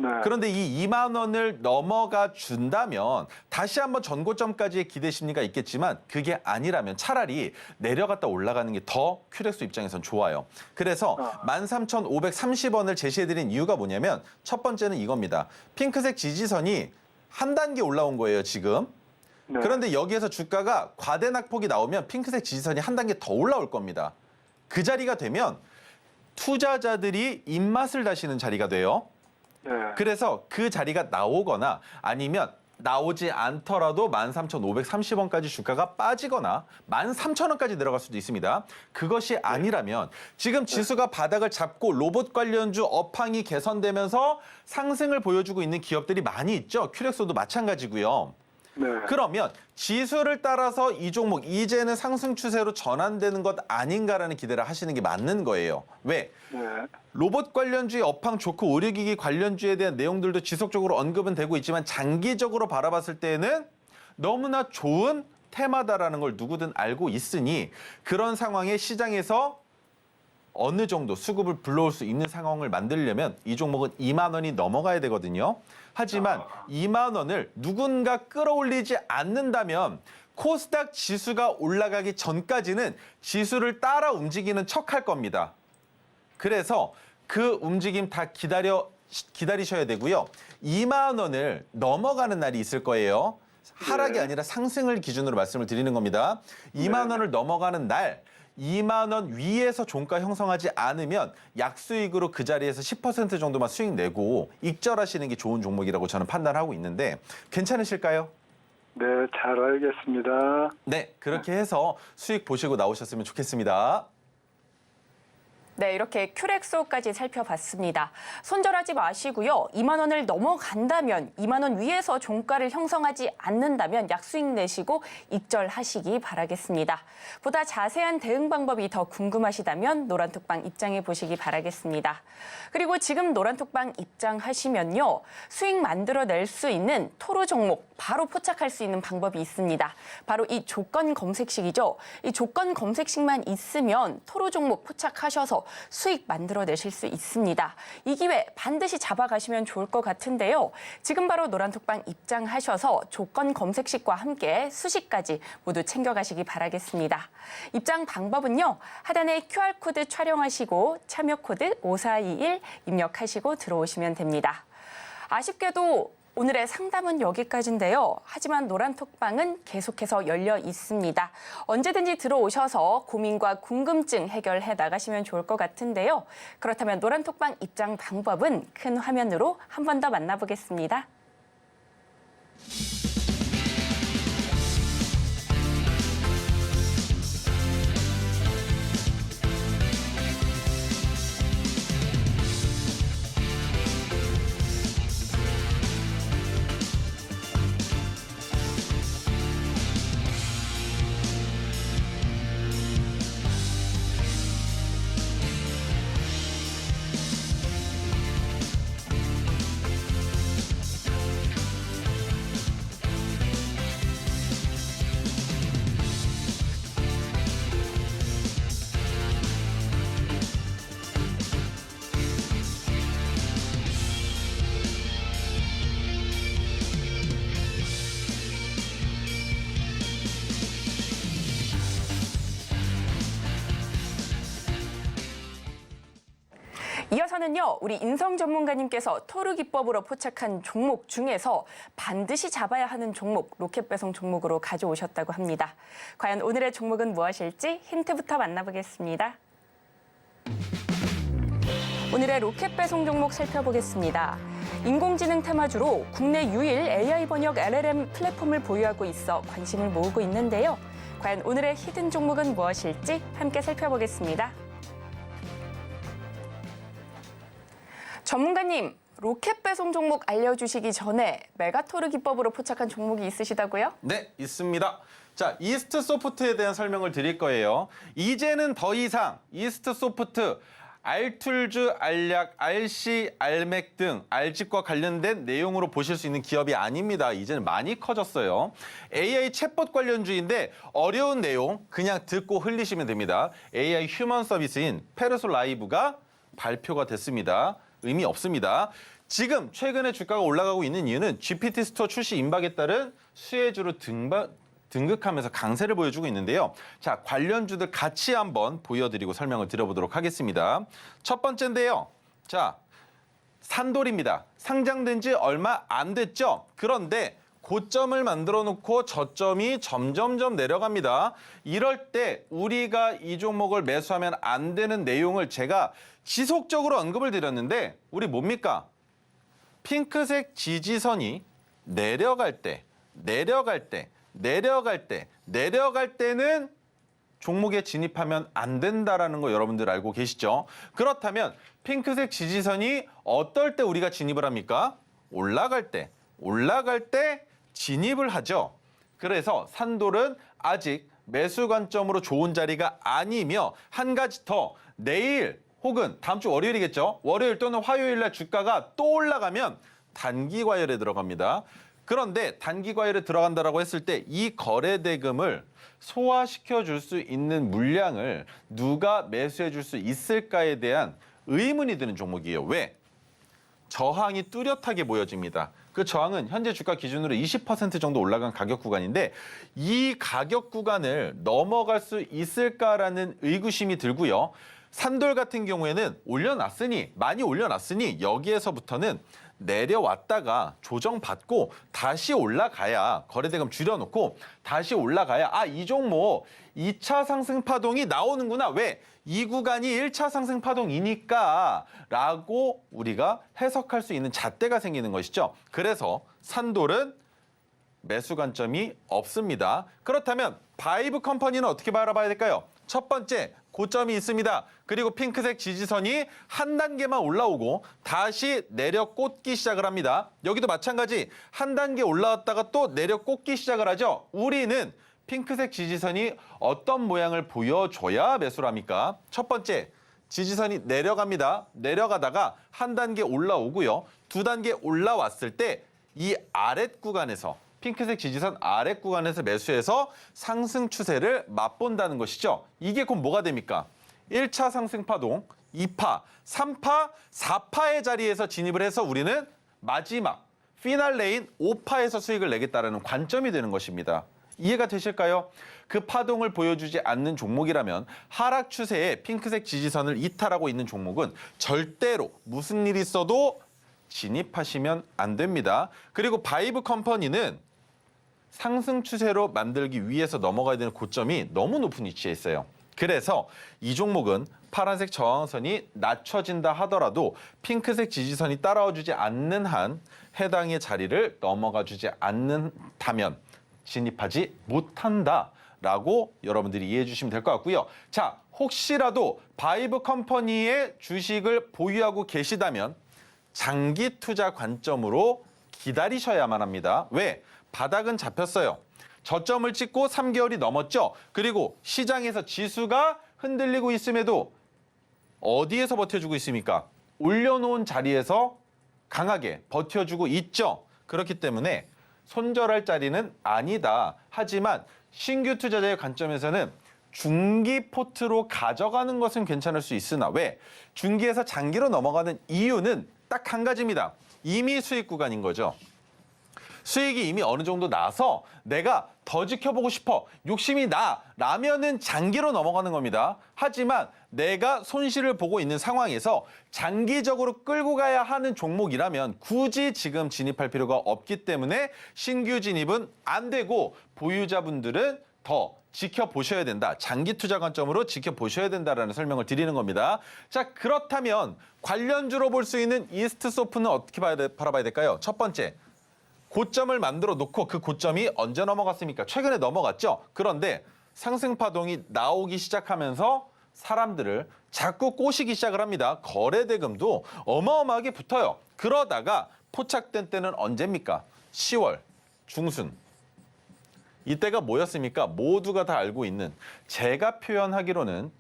네. 그런데 이 2만 원을 넘어가 준다면 다시 한번 전고점까지의 기대 심리가 있겠지만 그게 아니라면 차라리 내려갔다 올라가는 게 더 큐렉소 입장에선 좋아요. 그래서 13,530원을 제시해드린 이유가 뭐냐면 첫 번째는 이겁니다. 핑크색 지지선이 한 단계 올라온 거예요, 지금. 네. 그런데 여기에서 주가가 과대낙폭이 나오면 핑크색 지지선이 한 단계 더 올라올 겁니다. 그 자리가 되면 투자자들이 입맛을 다시는 자리가 돼요. 네. 그래서 그 자리가 나오거나 아니면 나오지 않더라도 13,530원까지 주가가 빠지거나 13,000원까지 내려갈 수도 있습니다. 그것이 아니라면 지금 지수가 바닥을 잡고 로봇 관련주 업황이 개선되면서 상승을 보여주고 있는 기업들이 많이 있죠. 큐렉소도 마찬가지고요. 네. 그러면 지수를 따라서 이 종목 이제는 상승 추세로 전환되는 것 아닌가라는 기대를 하시는 게 맞는 거예요. 왜? 네. 로봇 관련주의 업황 좋고 의료기기 관련주에 대한 내용들도 지속적으로 언급은 되고 있지만 장기적으로 바라봤을 때는 너무나 좋은 테마다라는 걸 누구든 알고 있으니 그런 상황에 시장에서 어느 정도 수급을 불러올 수 있는 상황을 만들려면 이 종목은 2만 원이 넘어가야 되거든요. 하지만 2만 원을 누군가 끌어올리지 않는다면 코스닥 지수가 올라가기 전까지는 지수를 따라 움직이는 척할 겁니다. 그래서 그 움직임 다 기다리셔야 되고요. 2만 원을 넘어가는 날이 있을 거예요. 하락이 아니라 상승을 기준으로 말씀을 드리는 겁니다. 2만 원을 넘어가는 날 2만 원 위에서 종가 형성하지 않으면 약수익으로 그 자리에서 10% 정도만 수익 내고 익절하시는 게 좋은 종목이라고 저는 판단하고 있는데 괜찮으실까요? 네, 잘 알겠습니다. 네, 그렇게 해서 수익 보시고 나오셨으면 좋겠습니다. 네, 이렇게 큐렉소까지 살펴봤습니다. 손절하지 마시고요. 2만 원을 넘어간다면 2만 원 위에서 종가를 형성하지 않는다면 약수익 내시고 익절하시기 바라겠습니다. 보다 자세한 대응 방법이 더 궁금하시다면 노란톡방 입장해 보시기 바라겠습니다. 그리고 지금 노란톡방 입장하시면요. 수익 만들어낼 수 있는 토로 종목 바로 포착할 수 있는 방법이 있습니다. 바로 이 조건 검색식이죠. 이 조건 검색식만 있으면 토로 종목 포착하셔서 수익 만들어내실 수 있습니다. 이 기회 반드시 잡아가시면 좋을 것 같은데요. 지금 바로 노란톡방 입장하셔서 조건 검색식과 함께 수식까지 모두 챙겨가시기 바라겠습니다. 입장 방법은요. 하단에 QR코드 촬영하시고 참여 코드 5421 입력하시고 들어오시면 됩니다. 아쉽게도 오늘의 상담은 여기까지인데요. 하지만 노란톡방은 계속해서 열려 있습니다. 언제든지 들어오셔서 고민과 궁금증 해결해 나가시면 좋을 것 같은데요. 그렇다면 노란톡방 입장 방법은 큰 화면으로 한 번 더 만나보겠습니다. 이어서는요, 우리 인성 전문가님께서 토르 기법으로 포착한 종목 중에서 반드시 잡아야 하는 종목, 로켓 배송 종목으로 가져오셨다고 합니다. 과연 오늘의 종목은 무엇일지 힌트부터 만나보겠습니다. 오늘의 로켓 배송 종목 살펴보겠습니다. 인공지능 테마주로 국내 유일 AI 번역 LLM 플랫폼을 보유하고 있어 관심을 모으고 있는데요. 과연 오늘의 히든 종목은 무엇일지 함께 살펴보겠습니다. 전문가님, 로켓 배송 종목 알려주시기 전에 메가토르 기법으로 포착한 종목이 있으시다고요? 네, 있습니다. 자, 이스트 소프트에 대한 설명을 드릴 거예요. 이제는 더 이상 이스트 소프트, 알툴즈, 알약, 알씨, 알맥 등 알집과 관련된 내용으로 보실 수 있는 기업이 아닙니다. 이제는 많이 커졌어요. AI 챗봇 관련주인데 어려운 내용 그냥 듣고 흘리시면 됩니다. AI 휴먼 서비스인 페르솔 라이브가 발표가 됐습니다. 의미 없습니다. 지금 최근에 주가가 올라가고 있는 이유는 GPT 스토어 출시 임박에 따른 수혜주로 등극하면서 강세를 보여주고 있는데요. 자, 관련주들 같이 한번 보여드리고 설명을 드려보도록 하겠습니다. 첫 번째인데요. 자, 산돌입니다. 상장된 지 얼마 안 됐죠? 그런데 고점을 만들어 놓고 저점이 점점점 내려갑니다. 이럴 때 우리가 이 종목을 매수하면 안 되는 내용을 제가 지속적으로 언급을 드렸는데 우리 뭡니까? 핑크색 지지선이 내려갈 때는 종목에 진입하면 안 된다라는 거 여러분들 알고 계시죠? 그렇다면 핑크색 지지선이 어떨 때 우리가 진입을 합니까? 올라갈 때 진입을 하죠. 그래서 산돌은 아직 매수 관점으로 좋은 자리가 아니며 한 가지 더 내일 혹은 다음 주 월요일이겠죠. 월요일 또는 화요일 날 주가가 또 올라가면 단기 과열에 들어갑니다. 그런데 단기 과열에 들어간다라고 했을 때 이 거래 대금을 소화시켜 줄 수 있는 물량을 누가 매수해 줄 수 있을까에 대한 의문이 드는 종목이에요. 왜? 저항이 뚜렷하게 보여집니다. 그 저항은 현재 주가 기준으로 20% 정도 올라간 가격 구간인데 이 가격 구간을 넘어갈 수 있을까라는 의구심이 들고요. 산돌 같은 경우에는 많이 올려놨으니 여기에서부터는 내려왔다가 조정받고 다시 올라가야 거래대금 줄여놓고 다시 올라가야 이 종목 2차 상승 파동이 나오는구나. 왜? 이 구간이 1차 상승 파동이니까 라고 우리가 해석할 수 있는 잣대가 생기는 것이죠. 그래서 산돌은 매수 관점이 없습니다. 그렇다면 바이브 컴퍼니는 어떻게 바라봐야 될까요? 첫 번째, 고점이 있습니다. 그리고 핑크색 지지선이 한 단계만 올라오고 다시 내려 꽂기 시작을 합니다. 여기도 마찬가지 한 단계 올라왔다가 또 내려 꽂기 시작을 하죠. 우리는 핑크색 지지선이 어떤 모양을 보여줘야 매수를 합니까? 첫 번째, 지지선이 내려갑니다. 내려가다가 한 단계 올라오고요. 두 단계 올라왔을 때 이 아랫 구간에서 핑크색 지지선 아랫 구간에서 매수해서 상승 추세를 맛본다는 것이죠. 이게 곧 뭐가 됩니까? 1차 상승 파동, 2파, 3파, 4파의 자리에서 진입을 해서 우리는 마지막 피날레인 5파에서 수익을 내겠다는 관점이 되는 것입니다. 이해가 되실까요? 그 파동을 보여주지 않는 종목이라면 하락 추세에 핑크색 지지선을 이탈하고 있는 종목은 절대로 무슨 일이 있어도 진입하시면 안 됩니다. 그리고 바이브 컴퍼니는 상승 추세로 만들기 위해서 넘어가야 되는 고점이 너무 높은 위치에 있어요. 그래서 이 종목은 파란색 저항선이 낮춰진다 하더라도 핑크색 지지선이 따라와 주지 않는 한 해당의 자리를 넘어가 주지 않는다면 진입하지 못한다라고 여러분들이 이해해 주시면 될 것 같고요. 자, 혹시라도 바이브 컴퍼니의 주식을 보유하고 계시다면 장기 투자 관점으로 기다리셔야만 합니다. 왜? 바닥은 잡혔어요. 저점을 찍고 3개월이 넘었죠. 그리고 시장에서 지수가 흔들리고 있음에도 어디에서 버텨주고 있습니까? 올려놓은 자리에서 강하게 버텨주고 있죠. 그렇기 때문에 손절할 자리는 아니다. 하지만 신규 투자자의 관점에서는 중기 포트로 가져가는 것은 괜찮을 수 있으나 왜? 중기에서 장기로 넘어가는 이유는 딱 한 가지입니다. 이미 수익 구간인 거죠. 수익이 이미 어느 정도 나서 내가 더 지켜보고 싶어, 욕심이 나라면은 장기로 넘어가는 겁니다. 하지만 내가 손실을 보고 있는 상황에서 장기적으로 끌고 가야 하는 종목이라면 굳이 지금 진입할 필요가 없기 때문에 신규 진입은 안 되고 보유자분들은 더 지켜보셔야 된다. 장기 투자 관점으로 지켜보셔야 된다라는 설명을 드리는 겁니다. 자, 그렇다면 관련주로 볼 수 있는 이스트소프트는 어떻게 바라봐야 될까요? 첫 번째, 고점을 만들어 놓고 그 고점이 언제 넘어갔습니까? 최근에 넘어갔죠. 그런데 상승 파동이 나오기 시작하면서 사람들을 자꾸 꼬시기 시작을 합니다. 거래 대금도 어마어마하게 붙어요. 그러다가 포착된 때는 언제입니까? 10월 중순. 이때가 뭐였습니까? 모두가 다 알고 있는, 제가 표현하기로는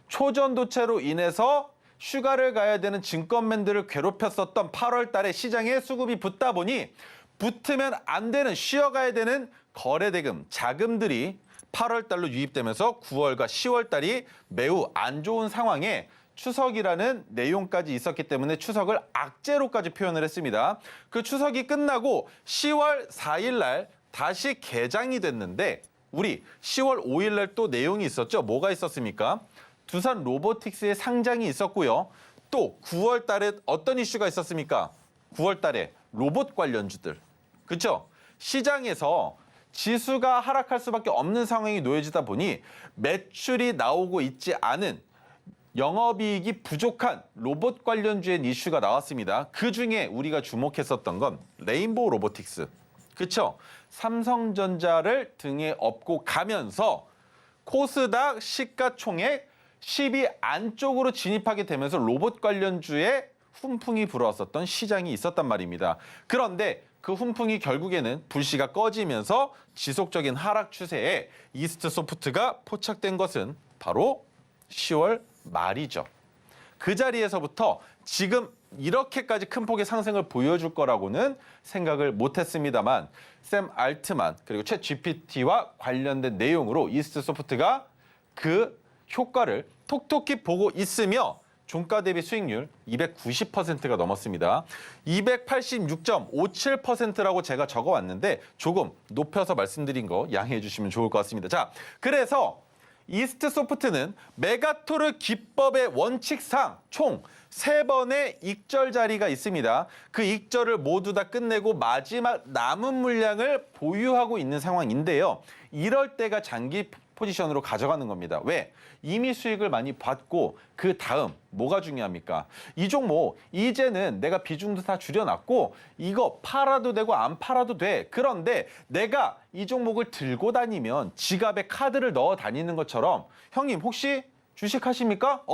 초전도체로 인해서 휴가를 가야 되는 증권맨들을 괴롭혔었던 8월 달에 시장에 수급이 붙다 보니 붙으면 안 되는, 쉬어가야 되는 거래대금, 자금들이 8월 달로 유입되면서 9월과 10월 달이 매우 안 좋은 상황에 추석이라는 내용까지 있었기 때문에 추석을 악재로까지 표현을 했습니다. 그 추석이 끝나고 10월 4일 날 다시 개장이 됐는데 우리 10월 5일 날 또 내용이 있었죠. 뭐가 있었습니까? 두산 로보틱스의 상장이 있었고요. 또 9월 달에 어떤 이슈가 있었습니까? 9월 달에 로봇 관련주들. 그렇죠? 시장에서 지수가 하락할 수밖에 없는 상황이 놓여지다 보니 매출이 나오고 있지 않은 영업이익이 부족한 로봇 관련주의 이슈가 나왔습니다. 그중에 우리가 주목했었던 건 레인보우 로보틱스. 그렇죠? 삼성전자를 등에 업고 가면서 코스닥 시가총액 10위 안쪽으로 진입하게 되면서 로봇 관련주에 훈풍이 불어왔었던 시장이 있었단 말입니다. 그런데 그 훈풍이 결국에는 불씨가 꺼지면서 지속적인 하락 추세에 이스트 소프트가 포착된 것은 바로 10월 말이죠. 그 자리에서부터 지금 이렇게까지 큰 폭의 상승을 보여줄 거라고는 생각을 못했습니다만 샘 알트만 그리고 챗 GPT와 관련된 내용으로 이스트 소프트가 그 효과를 톡톡히 보고 있으며 종가 대비 수익률 290%가 넘었습니다. 286.57%라고 제가 적어왔는데 조금 높여서 말씀드린 거 양해해 주시면 좋을 것 같습니다. 자, 그래서 이스트 소프트는 메가토르 기법의 원칙상 총 3번의 익절 자리가 있습니다. 그 익절을 모두 다 끝내고 마지막 남은 물량을 보유하고 있는 상황인데요. 이럴 때가 장기 포지션으로 가져가는 겁니다. 왜? 이미 수익을 많이 받고 그 다음 뭐가 중요합니까? 이 종목 이제는 내가 비중도 다 줄여놨고 이거 팔아도 되고 안 팔아도 돼. 그런데 내가 이 종목을 들고 다니면 지갑에 카드를 넣어 다니는 것처럼 형님 혹시 주식하십니까?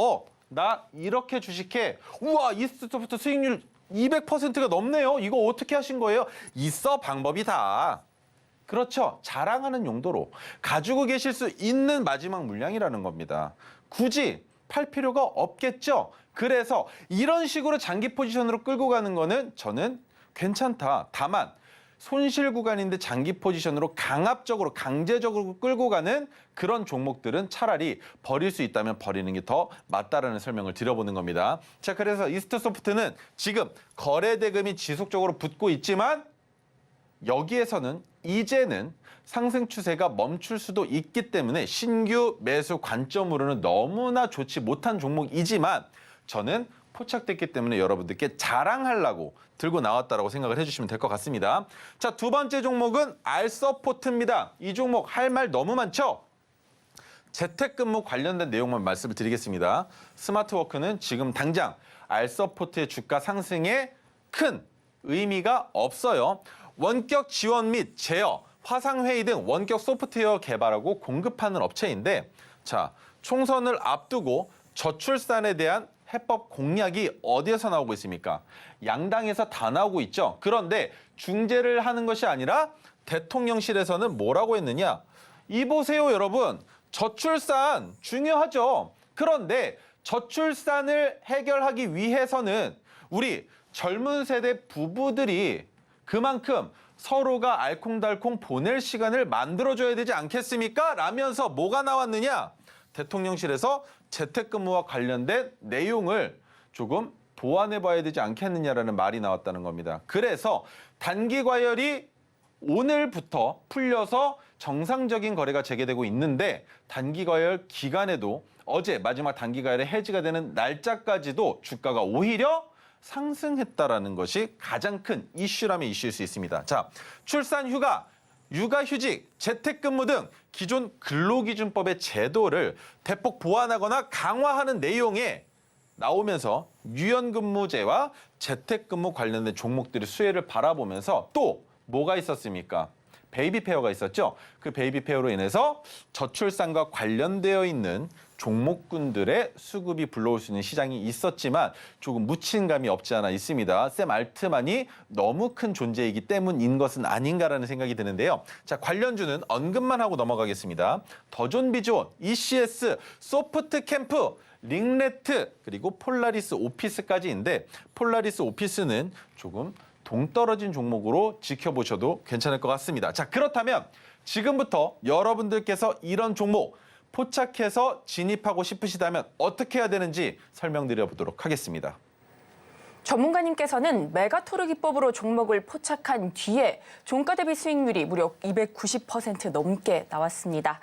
나 이렇게 주식해. 우와 이스트소프트 수익률 200%가 넘네요. 이거 어떻게 하신 거예요? 있어 방법이 다. 그렇죠. 자랑하는 용도로 가지고 계실 수 있는 마지막 물량이라는 겁니다. 굳이 팔 필요가 없겠죠. 그래서 이런 식으로 장기 포지션으로 끌고 가는 거는 저는 괜찮다. 다만 손실 구간인데 장기 포지션으로 강압적으로 강제적으로 끌고 가는 그런 종목들은 차라리 버릴 수 있다면 버리는 게 더 맞다라는 설명을 드려보는 겁니다. 자, 그래서 이스트소프트는 지금 거래 대금이 지속적으로 붙고 있지만 여기에서는 이제는 상승 추세가 멈출 수도 있기 때문에 신규 매수 관점으로는 너무나 좋지 못한 종목이지만 저는 포착됐기 때문에 여러분들께 자랑하려고 들고 나왔다라고 생각을 해주시면 될 것 같습니다. 자, 두 번째 종목은 알서포트입니다. 이 종목 할 말 너무 많죠? 재택근무 관련된 내용만 말씀을 드리겠습니다. 스마트워크는 지금 당장 알서포트의 주가 상승에 큰 의미가 없어요. 원격 지원 및 제어, 화상회의 등 원격 소프트웨어 개발하고 공급하는 업체인데 자, 총선을 앞두고 저출산에 대한 해법 공약이 어디에서 나오고 있습니까? 양당에서 다 나오고 있죠. 그런데 중재를 하는 것이 아니라 대통령실에서는 뭐라고 했느냐? 이 보세요, 여러분. 저출산 중요하죠. 그런데 저출산을 해결하기 위해서는 우리 젊은 세대 부부들이 그만큼 서로가 알콩달콩 보낼 시간을 만들어줘야 되지 않겠습니까? 라면서 뭐가 나왔느냐? 대통령실에서 재택근무와 관련된 내용을 조금 보완해봐야 되지 않겠느냐라는 말이 나왔다는 겁니다. 그래서 단기과열이 오늘부터 풀려서 정상적인 거래가 재개되고 있는데 단기과열 기간에도 어제 마지막 단기과열의 해지가 되는 날짜까지도 주가가 오히려 상승했다라는 것이 가장 큰 이슈라면 이슈일 수 있습니다. 자, 출산휴가, 육아휴직, 재택근무 등 기존 근로기준법의 제도를 대폭 보완하거나 강화하는 내용에 나오면서 유연근무제와 재택근무 관련된 종목들의 수혜를 바라보면서 또 뭐가 있었습니까? 베이비 페어가 있었죠. 그 베이비 페어로 인해서 저출산과 관련되어 있는 종목군들의 수급이 불러올 수 있는 시장이 있었지만 조금 묻힌 감이 없지 않아 있습니다. 샘 알트만이 너무 큰 존재이기 때문인 것은 아닌가라는 생각이 드는데요. 자, 관련주는 언급만 하고 넘어가겠습니다. 더존비즈온, ECS, 소프트캠프, 링레트, 그리고 폴라리스 오피스까지인데 폴라리스 오피스는 조금 동떨어진 종목으로 지켜보셔도 괜찮을 것 같습니다. 자, 그렇다면 지금부터 여러분들께서 이런 종목 포착해서 진입하고 싶으시다면 어떻게 해야 되는지 설명드려 보도록 하겠습니다. 전문가님께서는 메가토르 기법으로 종목을 포착한 뒤에 종가 대비 수익률이 무려 290% 넘게 나왔습니다.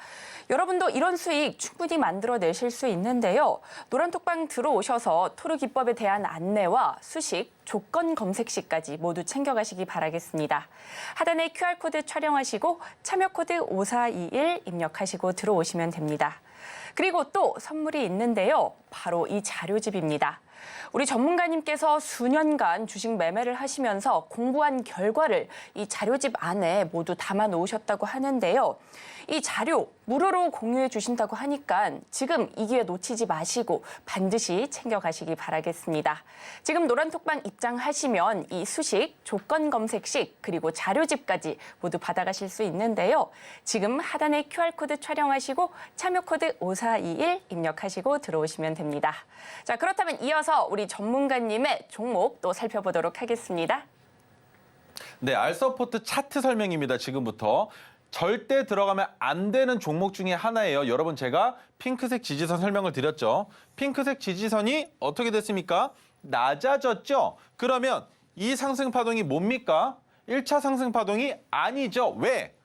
여러분도 이런 수익 충분히 만들어내실 수 있는데요. 노란톡방 들어오셔서 토르 기법에 대한 안내와 수식, 조건 검색 시까지 모두 챙겨가시기 바라겠습니다. 하단에 QR코드 촬영하시고 참여 코드 5421 입력하시고 들어오시면 됩니다. 그리고 또 선물이 있는데요. 바로 이 자료집입니다. 우리 전문가님께서 수년간 주식 매매를 하시면서 공부한 결과를 이 자료집 안에 모두 담아 놓으셨다고 하는데요. 이 자료 무료로 공유해 주신다고 하니까 지금 이 기회 놓치지 마시고 반드시 챙겨가시기 바라겠습니다. 지금 노란톡방 입장하시면 이 수식, 조건 검색식, 그리고 자료집까지 모두 받아가실 수 있는데요. 지금 하단에 QR코드 촬영하시고 참여 코드 5421 입력하시고 들어오시면 됩니다. 자, 그렇다면 이어서 우리 전문가님의 종목 또 살펴보도록 하겠습니다. 네, 알서포트 차트 설명입니다. 지금부터. 절대 들어가면 안 되는 종목 중에 하나예요. 여러분, 제가 핑크색 지지선 설명을 드렸죠. 핑크색 지지선이 어떻게 됐습니까? 낮아졌죠? 그러면 이 상승 파동이 뭡니까? 1차 상승 파동이 아니죠. 왜?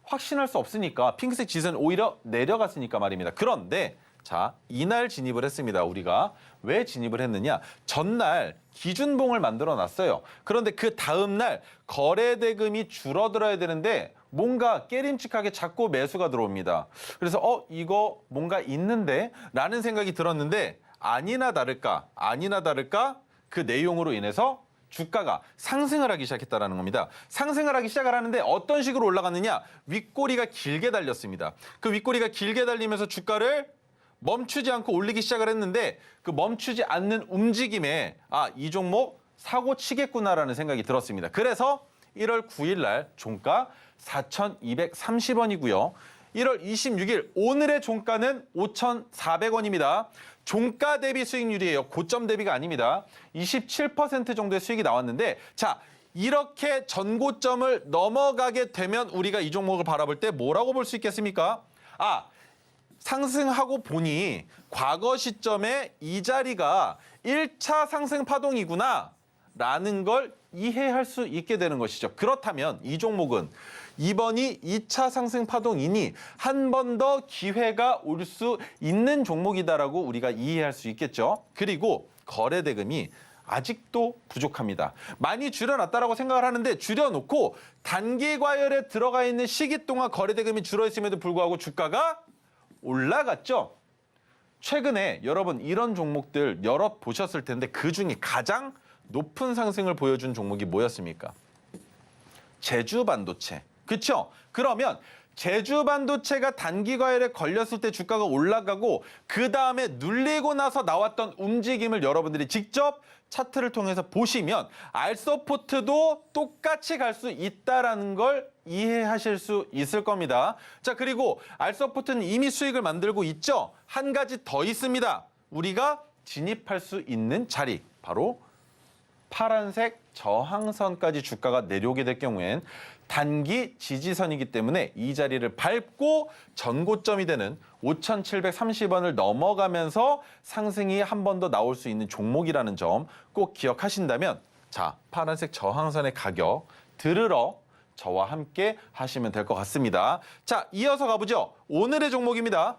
확신할 수 없으니까. 핑크색 지지선이 오히려 내려갔으니까 말입니다. 그런데 자, 이날 진입을 했습니다. 우리가 왜 진입을 했느냐? 전날 기준봉을 만들어 놨어요. 그런데 그 다음 날 거래 대금이 줄어들어야 되는데 뭔가 깨림칙하게 자꾸 매수가 들어옵니다. 그래서 이거 뭔가 있는데? 라는 생각이 들었는데 아니나 다를까 그 내용으로 인해서 주가가 상승을 하기 시작했다는 겁니다. 상승을 하기 시작을 하는데 어떤 식으로 올라갔느냐? 윗꼬리가 길게 달렸습니다. 그 윗꼬리가 길게 달리면서 주가를 멈추지 않고 올리기 시작을 했는데 그 멈추지 않는 움직임에 이 종목 사고 치겠구나라는 생각이 들었습니다. 그래서 1월 9일 날 종가 4,230원이고요. 1월 26일 오늘의 종가는 5,400원입니다. 종가 대비 수익률이에요. 고점 대비가 아닙니다. 27% 정도의 수익이 나왔는데 자, 이렇게 전고점을 넘어가게 되면 우리가 이 종목을 바라볼 때 뭐라고 볼 수 있겠습니까? 상승하고 보니 과거 시점에 이 자리가 1차 상승 파동이구나 라는 걸 이해할 수 있게 되는 것이죠. 그렇다면 이 종목은 이번이 2차 상승 파동이니 한 번 더 기회가 올 수 있는 종목이다라고 우리가 이해할 수 있겠죠. 그리고 거래 대금이 아직도 부족합니다. 많이 줄여놨다라고 생각을 하는데 줄여놓고 단기 과열에 들어가 있는 시기 동안 거래 대금이 줄어있음에도 불구하고 주가가 올라갔죠. 최근에 여러분 이런 종목들 여러 보셨을 텐데 그중에 가장 높은 상승을 보여준 종목이 뭐였습니까? 제주반도체. 그렇죠? 그러면 제주반도체가 단기 과열에 걸렸을 때 주가가 올라가고 그 다음에 눌리고 나서 나왔던 움직임을 여러분들이 직접 차트를 통해서 보시면 알서포트도 똑같이 갈 수 있다라는 걸 이해하실 수 있을 겁니다. 자, 그리고 알서포트는 이미 수익을 만들고 있죠. 한 가지 더 있습니다. 우리가 진입할 수 있는 자리, 바로 파란색 저항선까지 주가가 내려오게 될 경우엔 단기 지지선이기 때문에 이 자리를 밟고 전고점이 되는 5,730원을 넘어가면서 상승이 한 번 더 나올 수 있는 종목이라는 점 꼭 기억하신다면 자, 파란색 저항선의 가격 들으러 저와 함께 하시면 될 것 같습니다. 자, 이어서 가보죠. 오늘의 종목입니다.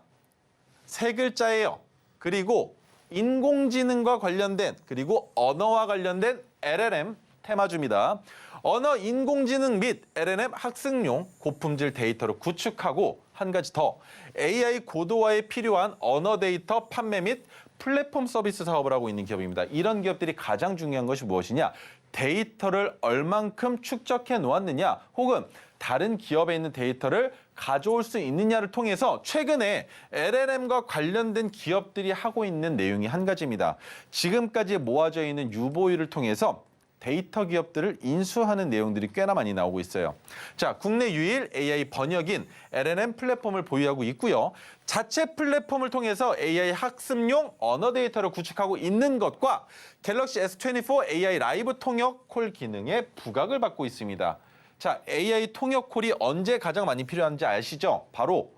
세 글자예요. 그리고 인공지능과 관련된 그리고 언어와 관련된 LLM 테마주입니다. 언어 인공지능 및 LLM 학습용 고품질 데이터를 구축하고 한 가지 더 AI 고도화에 필요한 언어 데이터 판매 및 플랫폼 서비스 사업을 하고 있는 기업입니다. 이런 기업들이 가장 중요한 것이 무엇이냐? 데이터를 얼만큼 축적해 놓았느냐 혹은 다른 기업에 있는 데이터를 가져올 수 있느냐를 통해서 최근에 LLM과 관련된 기업들이 하고 있는 내용이 한 가지입니다. 지금까지 모아져 있는 유보율을 통해서 데이터 기업들을 인수하는 내용들이 꽤나 많이 나오고 있어요. 자, 국내 유일 AI 번역인 LLM 플랫폼을 보유하고 있고요. 자체 플랫폼을 통해서 AI 학습용 언어 데이터를 구축하고 있는 것과 갤럭시 S24 AI 라이브 통역 콜 기능에 부각을 받고 있습니다. 자, AI 통역 콜이 언제 가장 많이 필요한지 아시죠? 바로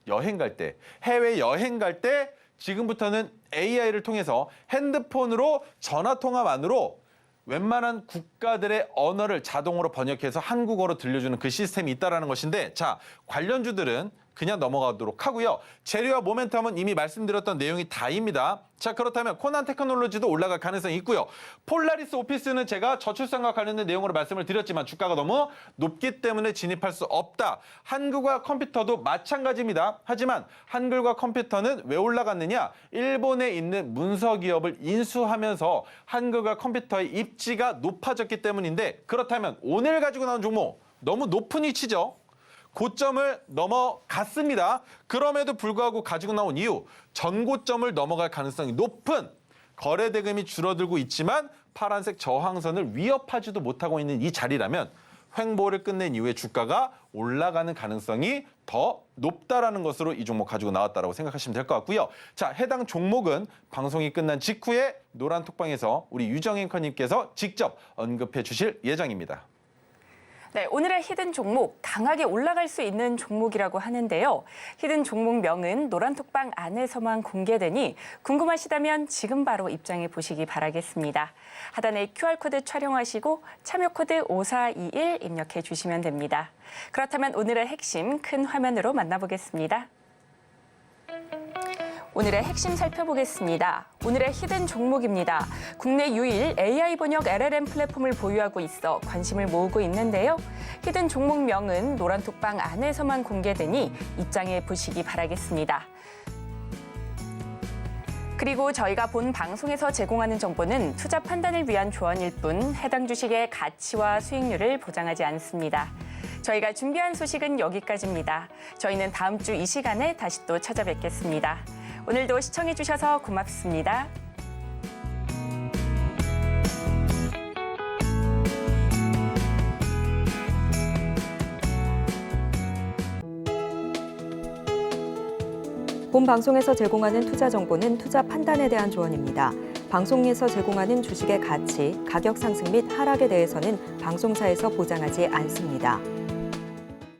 여행 갈 때, 해외 여행 갈 때 지금부터는 AI를 통해서 핸드폰으로 전화통화만으로 웬만한 국가들의 언어를 자동으로 번역해서 한국어로 들려주는 그 시스템이 있다는 것인데, 자, 관련주들은 그냥 넘어가도록 하고요. 재료와 모멘텀은 이미 말씀드렸던 내용이 다입니다. 자, 그렇다면 코난 테크놀로지도 올라갈 가능성이 있고요. 폴라리스 오피스는 제가 저출산과 관련된 내용으로 말씀을 드렸지만 주가가 너무 높기 때문에 진입할 수 없다. 한글과 컴퓨터도 마찬가지입니다. 하지만 한글과 컴퓨터는 왜 올라갔느냐? 일본에 있는 문서 기업을 인수하면서 한글과 컴퓨터의 입지가 높아졌기 때문인데, 그렇다면 오늘 가지고 나온 종목 너무 높은 위치죠. 고점을 넘어갔습니다. 그럼에도 불구하고 가지고 나온 이유, 전고점을 넘어갈 가능성이 높은 거래 대금이 줄어들고 있지만 파란색 저항선을 위협하지도 못하고 있는 이 자리라면 횡보를 끝낸 이후에 주가가 올라가는 가능성이 더 높다라는 것으로 이 종목 가지고 나왔다라고 생각하시면 될 것 같고요. 자, 해당 종목은 방송이 끝난 직후에 노란 톡방에서 우리 유정 앵커님께서 직접 언급해 주실 예정입니다. 네, 오늘의 히든 종목, 강하게 올라갈 수 있는 종목이라고 하는데요. 히든 종목명은 노란톡방 안에서만 공개되니 궁금하시다면 지금 바로 입장해 보시기 바라겠습니다. 하단에 QR코드 촬영하시고 참여코드 5421 입력해 주시면 됩니다. 그렇다면 오늘의 핵심 큰 화면으로 만나보겠습니다. 오늘의 핵심 살펴보겠습니다. 오늘의 히든 종목입니다. 국내 유일 AI 번역 LLM 플랫폼을 보유하고 있어 관심을 모으고 있는데요. 히든 종목명은 노란톡방 안에서만 공개되니 입장해 보시기 바라겠습니다. 그리고 저희가 본 방송에서 제공하는 정보는 투자 판단을 위한 조언일 뿐 해당 주식의 가치와 수익률을 보장하지 않습니다. 저희가 준비한 소식은 여기까지입니다. 저희는 다음 주 이 시간에 다시 또 찾아뵙겠습니다. 오늘도 시청해주셔서 고맙습니다. 본 방송에서 제공하는 투자 정보는 투자 판단에 대한 조언입니다. 방송에서 제공하는 주식의 가치, 가격 상승 및 하락에 대해서는 방송사에서 보장하지 않습니다.